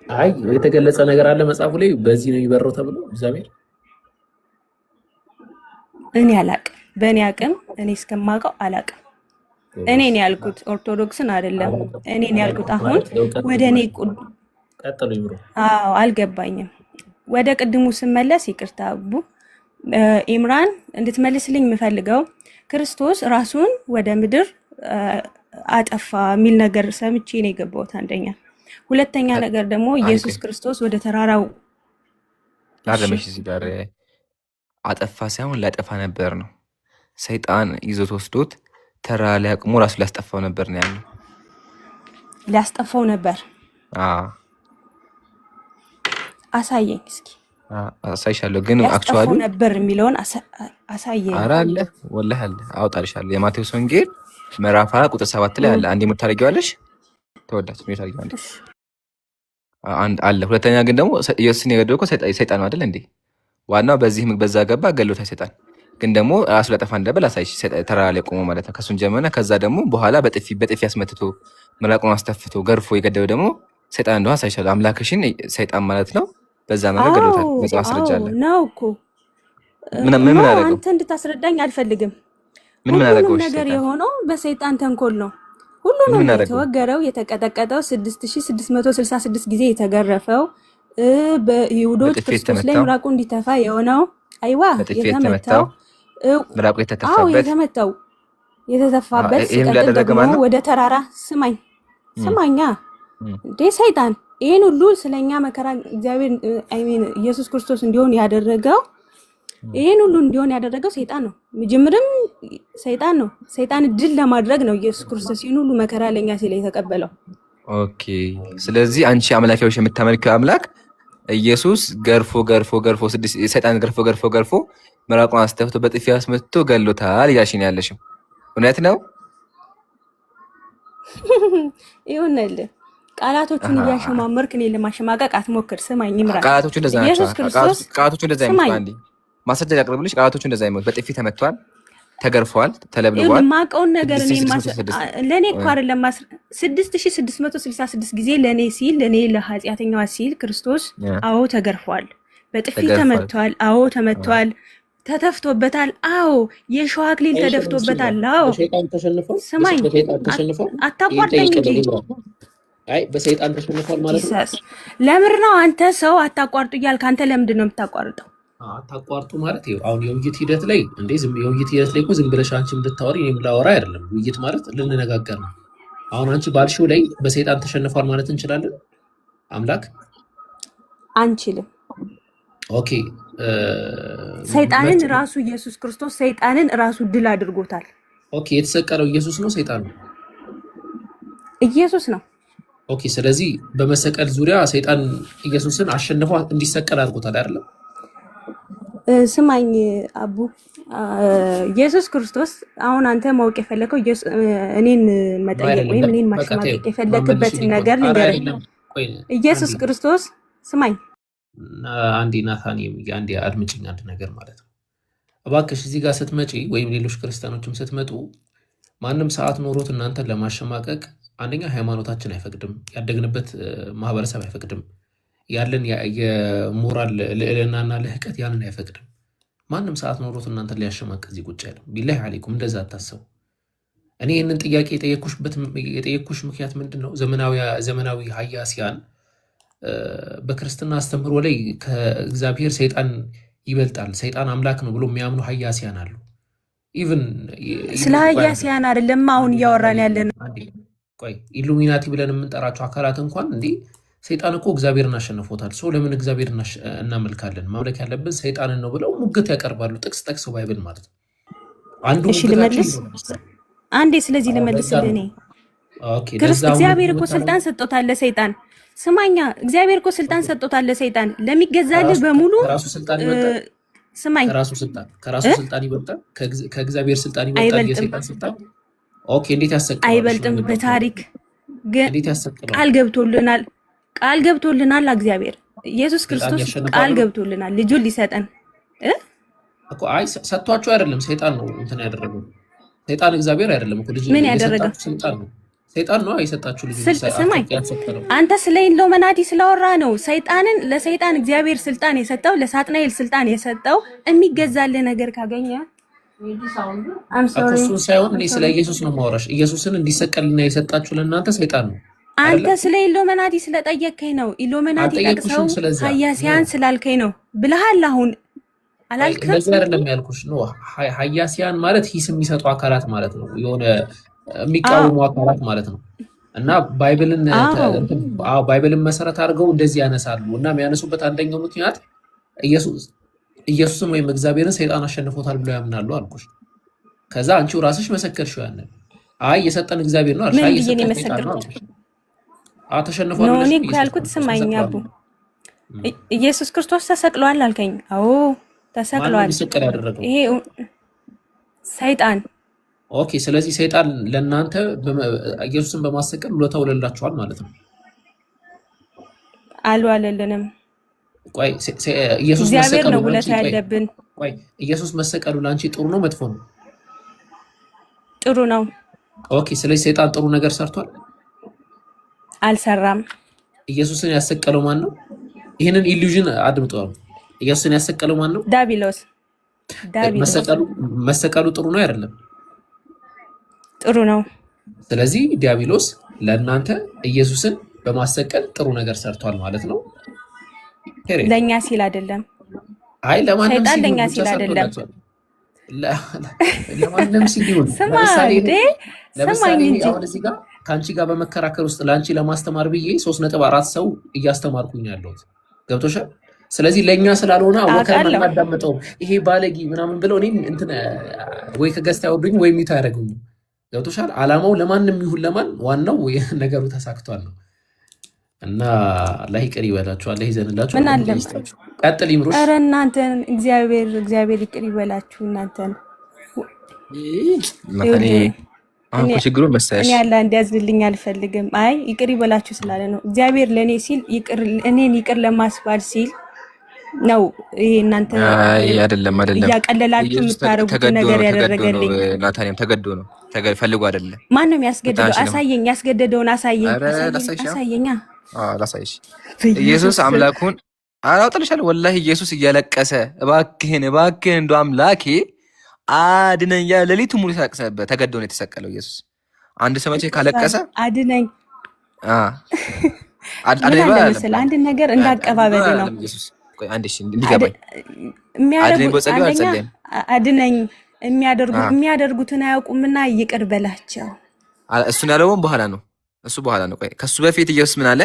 አይ የተገለጸ ነገር አለ መጽሐፉ ላይ በዚህ ነው የሚበረው ተብሎ እግዚአብሔር። እኔ አላቅም። በእኔ አቅም እኔ እስከማውቀው አላቅም። እኔ ነው ያልኩት፣ ኦርቶዶክስን አይደለም። እኔ ነው ያልኩት። አሁን ወደ እኔ ቀጥሉ ይብሩ። አዎ አልገባኝም። ወደ ቅድሙ ስመለስ ይቅርታ አቡ ኢምራን እንድትመልስልኝ የምፈልገው ክርስቶስ ራሱን ወደ ምድር አጠፋ የሚል ነገር ሰምቼ ነው የገባሁት። አንደኛ ሁለተኛ ነገር ደግሞ ኢየሱስ ክርስቶስ ወደ ተራራው አረመሽ እዚህ ጋር አጠፋ ሳይሆን ሊያጠፋ ነበር ነው። ሰይጣን ይዞት ወስዶት ተራራ ላይ አቁሞ ራሱ ሊያስጠፋው ነበር ነው ያለው። ሊያስጠፋው ነበር። አሳየኝ እስኪ። አሳይሻለሁ ግን አክቹዋሊ ነበር የሚለውን አሳየኝ። ኧረ አለ ወላሂ አለ፣ አውጣልሻለሁ። የማቴዎስ ወንጌል ምዕራፍ 4 ቁጥር 7 ላይ አለ። አንዴ ምን ታደርጊዋለሽ? ተወዳጅ ምን ታደርጊዋለሽ? አንድ አለ። ሁለተኛ ግን ደግሞ ኢየሱስን የገደለው እኮ ሰይጣን ነው አይደል እንዴ? ዋናው በዚህ በዛ ገባ ገሎታል ሰይጣን። ግን ደግሞ ራሱ ሊያጠፋ እንደበል አሳይሽ፣ ተራራ ላይ ቆሞ ማለት ነው። ከሱን ጀመረ። ከዛ ደግሞ በኋላ በጥፊ አስመትቶ ምራቁን አስተፍቶ ገርፎ የገደለው ደግሞ ሰይጣን እንደሆነ አሳይሻለሁ። አምላክሽን ሰይጣን ማለት ነው። በዛ ነገር ገሎታል። መጽሐፍ አስረጃለሁ ነው እኮ ምን አደረገው? አንተ እንድታስረዳኝ አልፈልግም። ምን አደረገው? ነገር የሆነው በሰይጣን ተንኮል ነው። ሁሉንም የተወገረው የተቀጠቀጠው 6666 ጊዜ የተገረፈው በይሁዶች ክርስቶስ ላይ ምራቁ እንዲተፋ የሆነው አይዋ የተመታው ምራቁ የተተፋበት የተተፋበት ሲቀጥል ደግሞ ወደ ተራራ ስማኛ እንዴ ሰይጣን ይሄን ሁሉ ስለኛ መከራ እግዚአብሔር ኢየሱስ ክርስቶስ እንዲሆን ያደረገው ይሄን ሁሉ እንዲሆን ያደረገው ሰይጣን ነው። መጀመሪያም ሰይጣን ነው። ሰይጣን ድል ለማድረግ ነው ኢየሱስ ክርስቶስ ይሄን ሁሉ መከራ ለኛ ሲል የተቀበለው። ኦኬ ስለዚህ አንቺ አምላካዊሽ የምታመልከው አምላክ ኢየሱስ ገርፎ ሰይጣን ገርፎ ምራቁን አስተፍቶ በጥፊ አስመትቶ ገሎታል እያልሽኝ ያለሽው እውነት ነው? ይሁንልህ ቃላቶቹን እያሸማመርክ እኔን ለማሸማቀቅ አትሞክር። ስማኝ ይምራ ቃላቶቹ እንደዛ ናቸው። ቃላቶቹ እንደዛ አይመጡ። አንዴ ማስረጃ ያቀርብልሽ። ቃላቶቹ እንደዛ አይመጡ። በጥፊ ተመቷል፣ ተገርፏል፣ ተለብልቧል። የማውቀውን ነገር እኔ ለኔ እኮ አይደለም 6666 ጊዜ ለኔ ሲል ለኔ ለኃጢአተኛዋ ሲል ክርስቶስ አዎ ተገርፏል፣ በጥፊ ተመቷል፣ አዎ ተመቷል፣ ተተፍቶበታል፣ አዎ የሸዋ አክሊል ተደፍቶበታል፣ አዎ ስማኝ አታቋርጠኝ እንጂ አይ በሰይጣን ተሸንፏል ማለት ነው። ለምር ነው አንተ ሰው አታቋርጡ እያልክ አንተ ለምንድን ነው የምታቋርጠው? አታቋርጡ ማለት ይኸው አሁን የውይይት ሂደት ላይ እንዴ የውይይት ሂደት ላይ እኮ ዝም ብለሽ አንቺ እንድታወሪ እኔም ላወራ አይደለም። ውይይት ማለት ልንነጋገር ነው። አሁን አንቺ ባልሽው ላይ በሰይጣን ተሸንፏል ማለት እንችላለን? አምላክ አንችልም። ኦኬ ሰይጣንን ራሱ ኢየሱስ ክርስቶስ ሰይጣንን ራሱ ድል አድርጎታል። ኦኬ የተሰቀለው ኢየሱስ ነው ሰይጣን ነው? ኢየሱስ ነው። ኦኬ ስለዚህ በመሰቀል ዙሪያ ሰይጣን ኢየሱስን አሸንፎ እንዲሰቀል አድርጎታል አይደለም? ስማኝ አቡ ኢየሱስ ክርስቶስ አሁን አንተ ማወቅ የፈለከው እኔን መጠየቅ ወይም እኔን ማሸማቀቅ የፈለክበት ነገር ንገረኝ። ኢየሱስ ክርስቶስ ስማኝ አንዴ ናታኒ አንዴ አድምጪኝ አንድ ነገር ማለት ነው እባክሽ። እዚህ ጋር ስትመጪ ወይም ሌሎች ክርስቲያኖችም ስትመጡ ማንም ሰዓት ኖሮት እናንተን ለማሸማቀቅ አንደኛ ሃይማኖታችን አይፈቅድም፣ ያደግንበት ማህበረሰብ አይፈቅድም፣ ያለን የሞራል ልዕልናና ልህቀት ያንን አይፈቅድም። ማንም ሰዓት ኖሮት እናንተን ሊያሸማቀቅ እዚህ ቁጭ ያለ ቢላሂ አለይኩም እንደዛ አታስቡ። እኔ ይህንን ጥያቄ የጠየኩሽ ምክንያት ምንድን ነው? ዘመናዊ ሀያሲያን በክርስትና አስተምህሮ ላይ ከእግዚአብሔር ሰይጣን ይበልጣል፣ ሰይጣን አምላክ ነው ብሎ የሚያምኑ ሀያሲያን አሉ። ኢቭን ስለ ሀያሲያን አይደለም አሁን እያወራን ያለን። ቆይ ኢሉሚናቲ ብለን የምንጠራቸው አካላት እንኳን እንዲህ ሰይጣን እኮ እግዚአብሔርን አሸንፎታል፣ ሰው ለምን እግዚአብሔር እናመልካለን? ማምለክ ያለብን ሰይጣንን ነው ብለው ሙግት ያቀርባሉ። ጥቅስ ጠቅሰው ባይብል ማለት ነው። እሺ ልመልስ አንዴ። ስለዚህ ልመልስልህ እኔ እግዚአብሔር እኮ ስልጣን ሰጥቶታል ለሰይጣን። ስማኛ እግዚአብሔር እኮ ስልጣን ሰጥቶታል ለሰይጣን ለሚገዛልህ በሙሉ። ስማኝ ከራሱ ስልጣን ይበልጣል፣ ከእግዚአብሔር ስልጣን ይበልጣል የሰይጣን ስልጣን። ኦኬ እንዴት ያሰቅላል? አይበልጥም። በታሪክ ግን ቃል ገብቶልናል እግዚአብሔር ኢየሱስ ክርስቶስ ቃል ገብቶልናል ልጁን ሊሰጠን እኮ። አይ ሰጥቷችሁ አይደለም፣ ሰይጣን ነው እንትን ያደረገው። ሰይጣን እግዚአብሔር አይደለም እኮ። ልጅ ምን ያደረገው ሰይጣን ነው የሰጣችሁ ልጅ። ስማኝ አንተ ስለ ኢሉሚናቲ ስላወራ ነው ለሰይጣን እግዚአብሔር ስልጣን የሰጠው፣ ለሳጥናኤል ስልጣን የሰጠው። የሚገዛልህ ነገር ካገኘ እሱን ሳይሆን እኔ ስለ ኢየሱስ ነው የማወራሽ። ኢየሱስን እንዲሰቀልና የሰጣችሁ ለእናንተ ሰይጣን ነው። አንተ ስለ ኢሉሚናቲ ስለጠየቅከኝ ነው። ኢሉሚናቲ ጠቅሰው ሀያሲያን ስላልከኝ ነው ብለሃል። አሁን አላልክም? እንደዚህ አይደለም ያልኩሽ ነው። ሀያሲያን ማለት ሂስ የሚሰጡ አካላት ማለት ነው። የሆነ የሚቃወሙ አካላት ማለት ነው። እና ባይብልን መሰረት አድርገው እንደዚህ ያነሳሉ። እና የሚያነሱበት አንደኛው ምክንያት ኢየሱስን ወይም እግዚአብሔርን ሰይጣን አሸንፎታል ብለው ያምናሉ አልኩሽ። ከዛ አንቺው ራስሽ መሰከርሽው ያንን። አይ የሰጠን እግዚአብሔር ነው አልሽ። አይ የሰጠን ሰይጣን ነው አልሽ። ተሸንፏል ነው እኔ እኮ ያልኩት ስማኝ አቡ፣ ኢየሱስ ክርስቶስ ተሰቅሏል አልከኝ። አዎ ተሰቅሏል። ይሄ ሰይጣን ኦኬ። ስለዚህ ሰይጣን ለእናንተ ኢየሱስን በማሰቀል ውለታ ውለላችኋል ማለት ነው። አልዋለልንም። ቆይ ኢየሱስ እግዚአብሔር ነው ውለታ ያለብን። ቆይ ኢየሱስ መሰቀሉ ላንቺ ጥሩ ነው መጥፎ ነው? ጥሩ ነው። ኦኬ። ስለዚህ ሰይጣን ጥሩ ነገር ሰርቷል? አልሰራም። ኢየሱስን ያሰቀለው ማን ነው? ይሄንን ኢሉዥን አድምጡ። ኢየሱስን ያሰቀለው ማን ነው? ዳቢሎስ። መሰቀሉ ጥሩ ነው አይደለም? ጥሩ ነው። ስለዚህ ዲያብሎስ ለእናንተ ኢየሱስን በማሰቀል ጥሩ ነገር ሰርቷል ማለት ነው። ለኛ ሲል አይደለም። አይ ለማንም ሰይጣን ለኛ ሲል አይደለም። ለማንም ሲል ይሁን። ለምሳሌ አሁን እዚህ ጋር ከአንቺ ጋር በመከራከር ውስጥ ለአንቺ ለማስተማር ብዬ 3.4 ሰው እያስተማርኩኝ ያለሁት ገብቶሻል። ስለዚህ ለእኛ ስላልሆነ አወከር ማዳመጠው ይሄ ባለጊ ምናምን ብለው እኔም እንትን ወይ ከገዝታ ያወዱኝ ወይ ሚታ ያደረጉኝ ገብቶሻል። አላማው ለማንም ይሁን ለማን ዋናው ነገሩ ተሳክቷል ነው። እና አላህ ይቅር ይበላችሁ፣ አላህ ይዘንላችሁ። ምን አለም ቀጥል ይምሩሽ። ኧረ እናንተን እግዚአብሔር ይቅር ይበላችሁ እናንተን። አሁን ችግሩን መሰለሽ እኔ ያለ እንዲያዝልኝ አልፈልግም። አይ ይቅር ይበላችሁ ስላለ ነው እግዚአብሔር ለኔ ሲል እኔን ይቅር ለማስባል ሲል ነው። ይሄ እናንተ አይደለም እያቀለላችሁ የምታረጉት ነገር ያደረገልኝ ናታኒም ተገዶ ነው ፈልጎ አይደለም። ማን ነው የሚያስገድደው? አሳየኝ፣ ያስገደደውን አሳየኛ። ላሳይሽ። ኢየሱስ አምላኩን አላውጥልሻለሁ። ወላሂ ኢየሱስ እያለቀሰ እባክህን እንደው አምላኬ አድነኝ ያ ሌሊቱ ሙሉ ያለቀሰ ነበር። ተገዶ ነው የተሰቀለው ኢየሱስ። አንድ ሰው መቼ ካለቀሰ አድነኝ አድነኝ ባለ አንድ ነገር እንዳቀባበል ነው ኢየሱስ። ቆይ አንዴ እሺ እንዲገባኝ አድነኝ የሚያደርጉትን አያውቁምና ይቅር በላቸው። እሱን ያለውን በኋላ ነው እሱ በኋላ ነው። ቆይ ከሱ በፊት ኢየሱስ ምን አለ?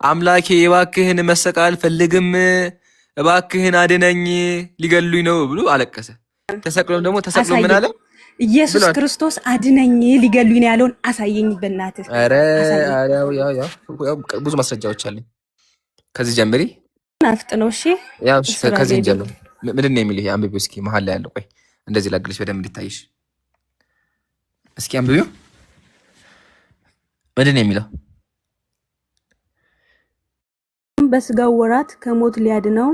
አምላኬ እባክህን መሰቃል ፈልግም፣ እባክህን አድነኝ ሊገሉኝ ነው ብሎ አለቀሰ። ተሰቅሎም ደግሞ ተሰቅሎ ምን አለ? ኢየሱስ ክርስቶስ አድነኝ ሊገሉኝ ነው ያለውን አሳየኝ በእናትህ። ኧረ ብዙ ማስረጃዎች አሉኝ። ከዚህ ጀምሪ ናፍጥ ነው። እሺ ያው ከዚህ ጀምሪ። ምንድን ነው የሚለው? አንብቢው እስኪ መሀል ላይ ያለው። ቆይ እንደዚህ ላግልሽ በደንብ እንዲታይሽ። እስኪ አንብቢው። ምንድን ነው የሚለው? በስጋው ወራት ከሞት ሊያድነው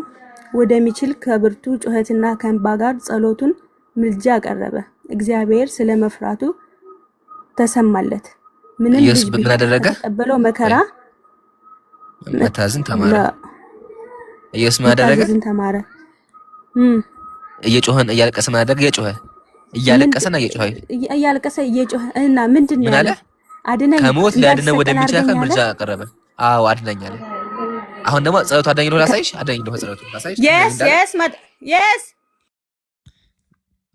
ወደሚችል ከብርቱ ጩኸትና ከእንባ ጋር ጸሎቱን ምልጃ አቀረበ። እግዚአብሔር ስለመፍራቱ ተሰማለት። ምንም ኢየሱስ ምን አደረገ? ተቀበለው መከራ መታዘን ተማረ። ኢየሱስ ምን አደረገ? መታዘን ተማረ። እየጮኸን እያለቀሰ ምን አደረገ? እያለቀሰና እያለቀሰ እየጮኸ እና ምንድን ነው ያለ? አድነኝ ከሞት ሊያድነው ወደሚችል አካል ምልጃ አቀረበ። አዎ አድነኝ አለ። አሁን ደግሞ ጸሎቱ አዳኝ ነው። ላሳይሽ። አዳኝ ነው ጸሎቱ ላሳይሽ። yes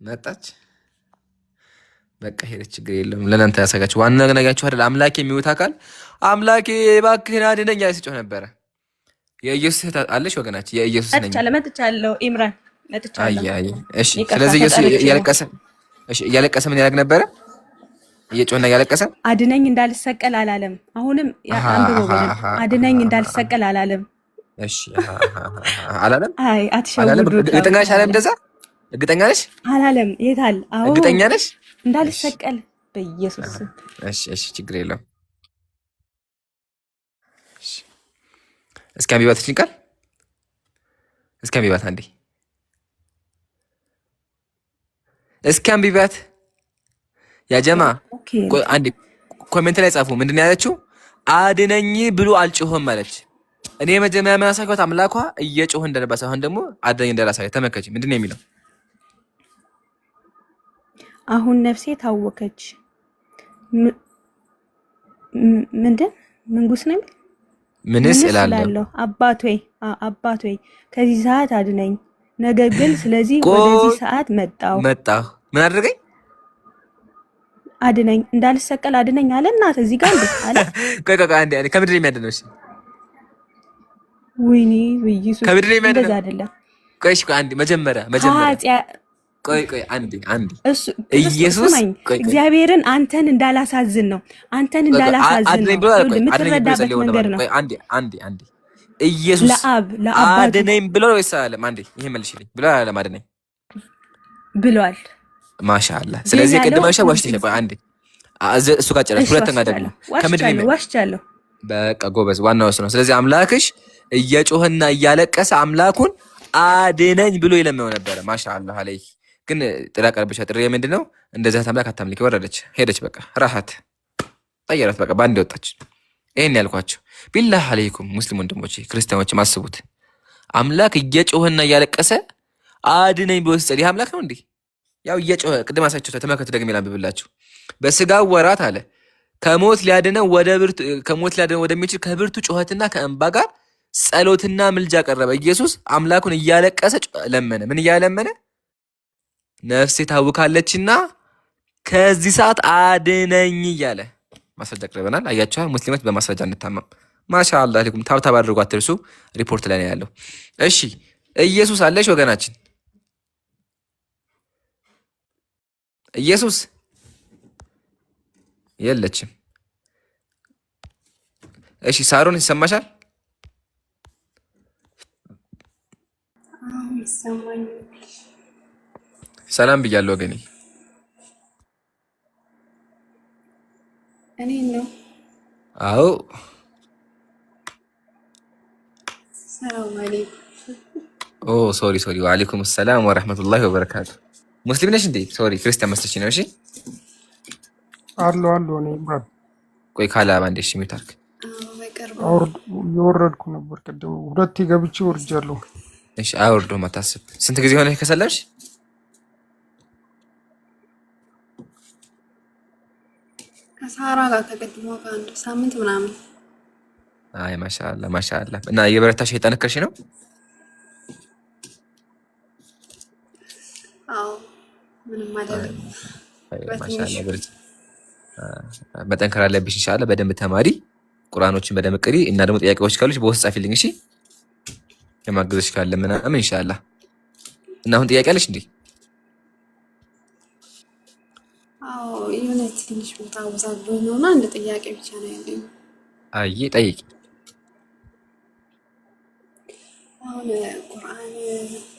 መጣች። በቃ ሄደች። ችግር የለም። ለእናንተ ያሳጋችሁ ዋና ነገራችሁ አይደል? አምላኬ የሚውት አካል አምላኬ እባክህን አድነኝ ያለ ሲጮህ ነበረ። የኢየሱስ አለሽ ወገናችን፣ የኢየሱስ ነኝ። መጥቻለሁ ኢምራን መጥቻለሁ። አይ እሺ። ስለዚህ ኢየሱስ እያለቀሰ ምን ያደርግ ነበረ? እየጮህና እያለቀሰ አድነኝ እንዳልሰቀል አላለም። አሁንም አንብበው አድነኝ እንዳልሰቀል አላለም። እሺ አላለም። አይ አትሸውዱ። እርግጠኛ ነሽ? አላለም። እንደዛ እርግጠኛ ነሽ? አላለም። የታል? አዎ እርግጠኛ ነሽ? እንዳልሰቀል በኢየሱስ። እሺ ችግር የለም። እስኪ አንቢባት እቺን ቃል እስኪ አንቢባት አንዴ እስኪ አንቢባት ያጀማ አንዴ ኮሜንት ላይ ጻፉ። ምንድን ነው ያለችው? አድነኝ ብሎ አልጮህም አለች። እኔ መጀመሪያ ማሳካት አምላኳ እየጮህ እንደነበር ሳይሆን ደግሞ አድነኝ እንደራሳየ ተመከች። ምንድን ነው የሚለው? አሁን ነፍሴ ታወከች። ምንድን ምንጉስ ነው የሚል ምንስ እላለሁ? አባት ሆይ ከዚህ ሰዓት አድነኝ። ነገር ግን ስለዚህ ወደዚህ ሰዓት መጣሁ። ምን አደረገኝ? አድነኝ እንዳልሰቀል አድነኝ አለ። እናት እዚህ ጋር እንዴ አለ። ቆይ አንዴ ከምድር የሚያድነው እሺ፣ ወይኔ በኢየሱስ ከምድር እንደዛ የሚያድነው አይደለም። ቆይ አንዴ መጀመሪያ ቆይ አንዴ እሱ ኢየሱስ እግዚአብሔርን አንተን እንዳላሳዝን ነው። አንተን እንዳላሳዝን አድነኝ ነው ብሎ የምትረዳበት መንገድ ነው። አንዴ ኢየሱስ ለአባቱ አድነኝ ብሎ ወይስ አላለም? አንዴ ይሄ መልሽልኝ ብሎ አላለም? አድነኝ ብሏል። ማሻአላህ። ስለዚህ ቅድማሻ ዋሽተሽ ቆይ አንዴ እሱ ጋር ጨረስ። ሁለተኛ ደግሞ ከምድር ዋሽቻለሁ። በቃ ጎበዝ፣ ዋናው እሱ ነው። ስለዚህ አምላክሽ እየጮህና እያለቀሰ አምላኩን አድነኝ ብሎ ይለምነው ነበረ። ማሻአላህ አለይ። ግን ጥላ ቀርብሻ ጥሪ ምንድነው? እንደዛ አምላክ አታምልክ። ወረደች፣ ሄደች፣ በቃ ራሃት ጠየራት፣ በቃ ባንዴ ወጣች። ይሄን ያልኳቸው ቢላህ አለይኩም ሙስሊም ወንድሞቼ ክርስቲያኖችም አስቡት። አምላክ እየጮህና እያለቀሰ አድነኝ ብሎ ሲጸልይ ይህ አምላክ ነው እንዴ? ያው እየጮኸ ቅድም አሳችሁ ተመከቱ። ደግሜ ላንብብላችሁ። በስጋው ወራት አለ ከሞት ሊያድነው ወደሚችል ከብርቱ ጩኸትና ከእንባ ጋር ጸሎትና ምልጃ ቀረበ። ኢየሱስ አምላኩን እያለቀሰ ለመነ። ምን እያለመነ? ነፍሴ ታውካለችና ከዚህ ሰዓት አድነኝ እያለ ማስረጃ ቀርበናል። አያችኋል? ሙስሊሞች በማስረጃ እንታማም። ማሻአላህ አለይኩም። ታብታብ አድርጉ አትርሱ። ሪፖርት ላይ ነው ያለው። እሺ ኢየሱስ አለሽ ወገናችን? ኢየሱስ የለችም። እሺ ሳሮን ይሰማሻል? ሰላም ብያለሁ ወገኔ። እኔ ነው። አዎ ሰላም አለይኩም። ኦ ሶሪ ወአለይኩም ሰላም ወራህመቱላሂ ወበረካቱ። ሙስሊም ነሽ እንዴ? ሶሪ ክርስቲያን መስለሽ ነው። እሺ አሎ እኔ ብራ ቆይ ካላ ባንዴ እሺ ሚታርክ የወረድኩ ነበር ቅድም ሁለቴ ገብቼ ወርጃለሁ። እሺ አውርዶ ማታስብ። ስንት ጊዜ ሆነሽ ከሰለምሽ? ከሳራ ጋር ተቀድሞ ከአንድ ሳምንት ምናምን። አይ ማሻአላህ እና የበረታሽ የጠነከርሽ ነው? አዎ ምንም አይደለም። ማሻአላህ መጠንከር አለብሽ። ኢንሻአላህ በደንብ ተማሪ፣ ቁርአኖችን በደንብ ቅሪ እና ደግሞ ጥያቄዎች ካሉሽ በውስጥ ጻፊልኝ። እሺ የማግዘሽ ካለ ምናምን ኢንሻአላህ። እና አሁን ጥያቄ አለሽ እንዴ? አዎ የሆነ ትንሽ ቦታ ወዛግቦኝ ነውና አንድ ጥያቄ ብቻ ነው ያለኝ። አይ ጠይቂ። አሁን ቁርአን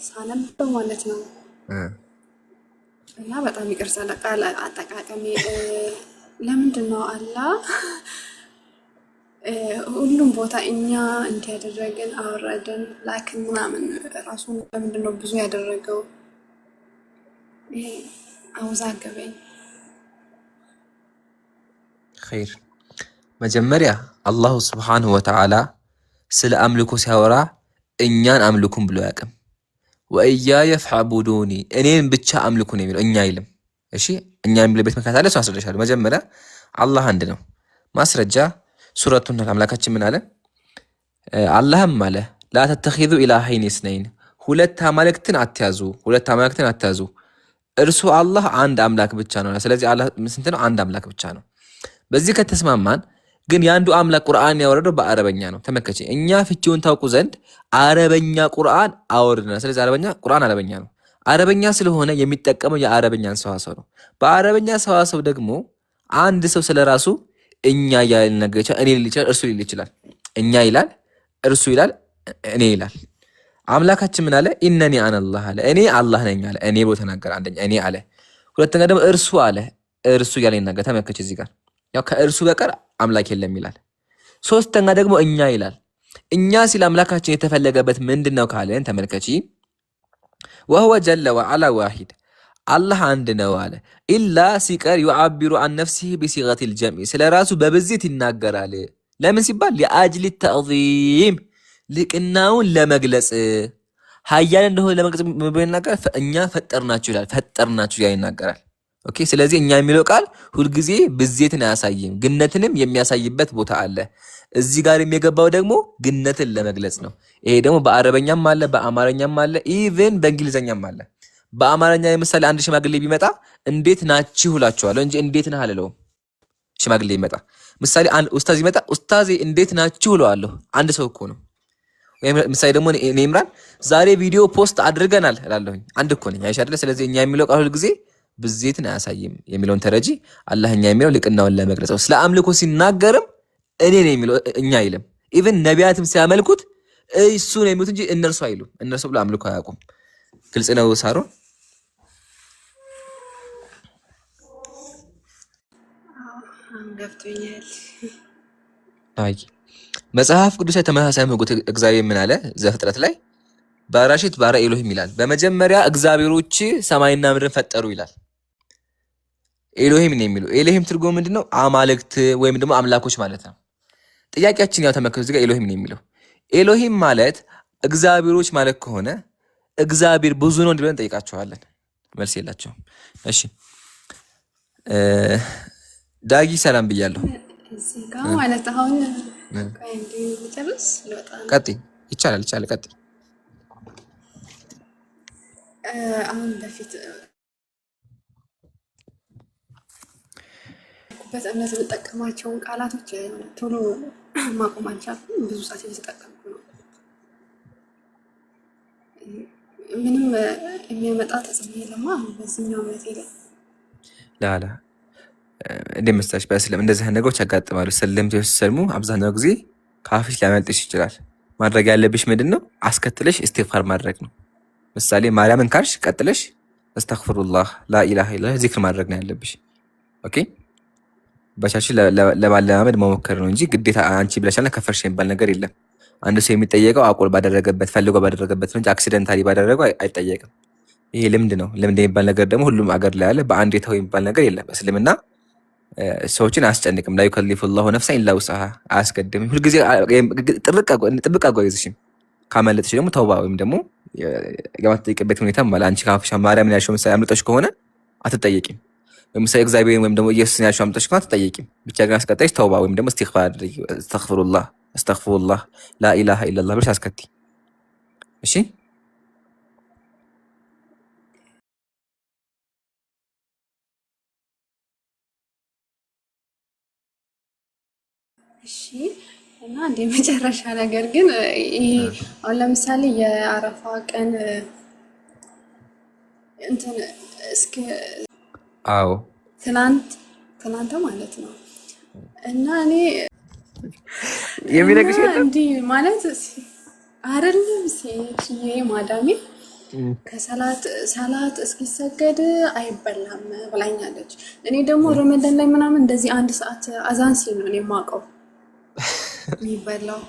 ሳነብ ማለት ነው እና በጣም ይቅርታ ለቃል አጠቃቀሜ። ለምንድን ነው አላህ ሁሉም ቦታ እኛ እንዲያደረግን አወረደን ላክን ምናምን ራሱን ለምንድን ነው ብዙ ያደረገው? ይሄ አወዛገበኝ። ኸይር መጀመሪያ አላሁ ስብሓንሁ ወተዓላ ስለ አምልኮ ሲያወራ እኛን አምልኩን ብሎ ያቅም። ወእያየ ፈዕቡዱኒ እኔን ብቻ አምልኩን የሚለው እኛ አይልም። እሺ እኛ የሚልበት ምክንያት አለ፣ እሱ አስረዳሻለሁ። መጀመሪያ አላህ አንድ ነው። ማስረጃ ሱረቱን አምላካችን ምን አለ? አላህም አለ ላ ተተኺዙ ኢላሀይን ኢስነይን ሁለት አማልክትን አትያዙ፣ እርሱ አላህ አንድ አምላክ ብቻ ነው። ስለዚህ አላህ ስንት ነው? አንድ አምላክ ብቻ ነው። በዚህ ከተስማማን ግን የአንዱ አምላክ ቁርአን ያወረደው በአረበኛ ነው። ተመከቼ እኛ ፍቺውን ታውቁ ዘንድ አረበኛ ቁርአን አወርደናል። ስለዚህ ቁርአን አረበኛ ነው። አረበኛ ስለሆነ የሚጠቀመው የአረበኛን ሰዋሰው ነው። በአረበኛ ሰዋሰው ደግሞ አንድ ሰው ስለራሱ እኛ እያለ ነገር ይችላል፣ እኔ ሊል ይችላል፣ እርሱ ሊል ይችላል። እኛ ይላል፣ እርሱ ይላል፣ እኔ ይላል። አምላካችን ምን አለ? ኢነኒ አነላህ አለ፣ እኔ አላህ ነኝ አለ። እኔ ብሎ ተናገረ። አንደኛ እኔ አለ። ሁለተኛ ደግሞ እርሱ አለ፣ እርሱ እያለ ይናገር። ተመከች እዚህ ጋር ያው ከእርሱ በቀር አምላክ የለም ይላል። ሶስተኛ ደግሞ እኛ ይላል። እኛ ሲል አምላካችን የተፈለገበት ምንድነው ካለን ተመልከቺ። ወሁወ ጀለ ወዐላ ዋሂድ አላህ አንድ ነው አለ። ኢላ ሲቀር ዩዓቢሩ አን ነፍሲሂ ቢሲገቲል ጀምዕ ስለ ራሱ በብዜት ይናገራል። ለምን ሲባል ሊአጅሊ ተዕዚም ልቅናውን ለመግለጽ ሀያል እንደሆነ ለመግለጽ ይናገራል። እኛ ፈጠርናችሁ ይላል። ፈጠርናችሁ ያ ይናገራል። ኦኬ ስለዚህ እኛ የሚለው ቃል ሁልጊዜ ብዜትን አያሳይም፣ ግነትንም የሚያሳይበት ቦታ አለ። እዚህ ጋር የሚገባው ደግሞ ግነትን ለመግለጽ ነው። ይሄ ደግሞ በአረበኛም አለ፣ በአማርኛም አለ፣ ኢቭን በእንግሊዘኛም አለ። በአማርኛ ለምሳሌ አንድ ሽማግሌ ቢመጣ እንዴት ናችሁ እላቸዋለሁ እንጂ እንዴት ነህ አልለውም። ሽማግሌ ይመጣ ምሳሌ አንድ ኡስታዝ ይመጣ ኡስታዜ እንዴት ናችሁ እለዋለሁ። አንድ ሰው እኮ ነው። ምሳሌ ደግሞ እኔ ኢምራን ዛሬ ቪዲዮ ፖስት አድርገናል እላለሁኝ። አንድ እኮ ነኝ አይሻ አይደለ? ስለዚህ እኛ የሚለው ቃል ሁል ጊዜ ብዜትን አያሳይም የሚለውን ተረጂ። አላህ እኛ የሚለው ልቅናውን ለመግለጽ ነው። ስለ አምልኮ ሲናገርም እኔ ነኝ የሚለው እኛ አይልም። ኢቭን ነቢያትም ሲያመልኩት እሱ ነው የሚሉት እንጂ እነርሱ አይሉም። እነርሱ ብሎ አምልኮ አያውቁም። ግልጽ ነው ሳሮን? ገብቶኛል። አይ መጽሐፍ ቅዱስ ላይ ተመሳሳይ ህጎት እግዚአብሔር ምን አለ? ዘፍጥረት ላይ በራሺት ባራ ኤሎሂም ይላል። በመጀመሪያ እግዚአብሔሮች ሰማይና ምድርን ፈጠሩ ይላል። ኤሎሂም ነው የሚለው። ኤሎሂም ትርጉሙ ምንድነው? አማልክት ወይም ደግሞ አምላኮች ማለት ነው። ጥያቄያችን ያው ተመከሩ እዚህ ጋር ኤሎሂም ነው የሚለው። ኤሎሂም ማለት እግዚአብሔሮች ማለት ከሆነ እግዚአብሔር ብዙ ነው እንዲለን ጠይቃቸዋለን። መልስ የላቸውም። እሺ ዳጊ ሰላም ብያለሁ። እዚህ ጋር ማለት አሁን ቆይ እንዴ ልጨርስ ልወጣ ነው። ቀጥይ። ይቻላል ቀጥይ። አሁን በፊት በእምነት የምጠቀማቸውን ቃላቶች ቶሎ ማቆም አልቻልኩም። ብዙ ሰዓት እየተጠቀምኩ ነው። ምንም የሚያመጣ ተጽዕኖ የለም በዚህኛው እምነቴ ላይ። ላላ እንደ መስታሽ በእስልም እንደዚህ ነገሮች ያጋጥማሉ። ሰለምት ሲሰልሙ አብዛኛው ጊዜ ካፍሽ ሊያመልጥሽ ይችላል። ማድረግ ያለብሽ ምንድነው? አስከትለሽ ኢስቲግፋር ማድረግ ነው። ምሳሌ ማርያምን ካልሽ ቀጥለሽ አስተግፍሩላህ ላኢላሃ ኢላላህ ዚክር ማድረግ ነው ያለብሽ። ኦኬ በቻች ለማለማመድ መሞከር ነው እንጂ ግዴታ አንቺ ብለሻልና ከፈርሽ የሚባል ነገር የለም። አንድ ሰው የሚጠየቀው አቆል ባደረገበት ፈልጎ ባደረገበት ነው እንጂ አክሲደንታሊ ባደረገው አይጠየቅም። ይሄ ልምድ ነው። ልምድ የሚባል ነገር ደግሞ ሁሉም አገር ላይ አለ። በአንድ የተው የሚባል ነገር የለም። እስልምና ሰዎችን አያስጨንቅም። ላ ዩከሊፉላሁ ነፍሰን ኢላ ውስዐሃ አያስገድምም። ሁልጊዜ ጥብቅ አጓይዝሽም። ካመለጥሽ ደግሞ ተውባ ወይም ደግሞ የማትጠይቅበት ሁኔታ ማለት አንቺ ካፍሻ ማርያምን ያልሽው ምሳሌ አምልጠሽ ከሆነ አትጠየቂም። ምሳሌ እግዚአብሔር ወይም ደግሞ ኢየሱስን ያልሽው አምልጠሽ ከሆነ አትጠየቂም። ብቻ ግን አስቀጣይሽ ተውባ ወይም ደግሞ ኢስቲግፋር አድርጊ። አስተግፍሩላህ ላኢላሃ ኢላላህ ብለሽ አስከትይ። እሺ እሺ እና እንደ መጨረሻ ነገር ግን ይሄ አሁን ለምሳሌ የአረፋ ቀን እንትን እስከ አዎ ትናንት ማለት ነው እና እኔ የሚነግርሽ እንዲ ማለት አይደለም ሲዬ ማዳሜ ከሰላት እስኪሰገድ አይበላም ብላኛለች። እኔ ደግሞ ረመዳን ላይ ምናምን እንደዚህ 1 ሰዓት አዛን ሲል ነው የማውቀው የሚበላው።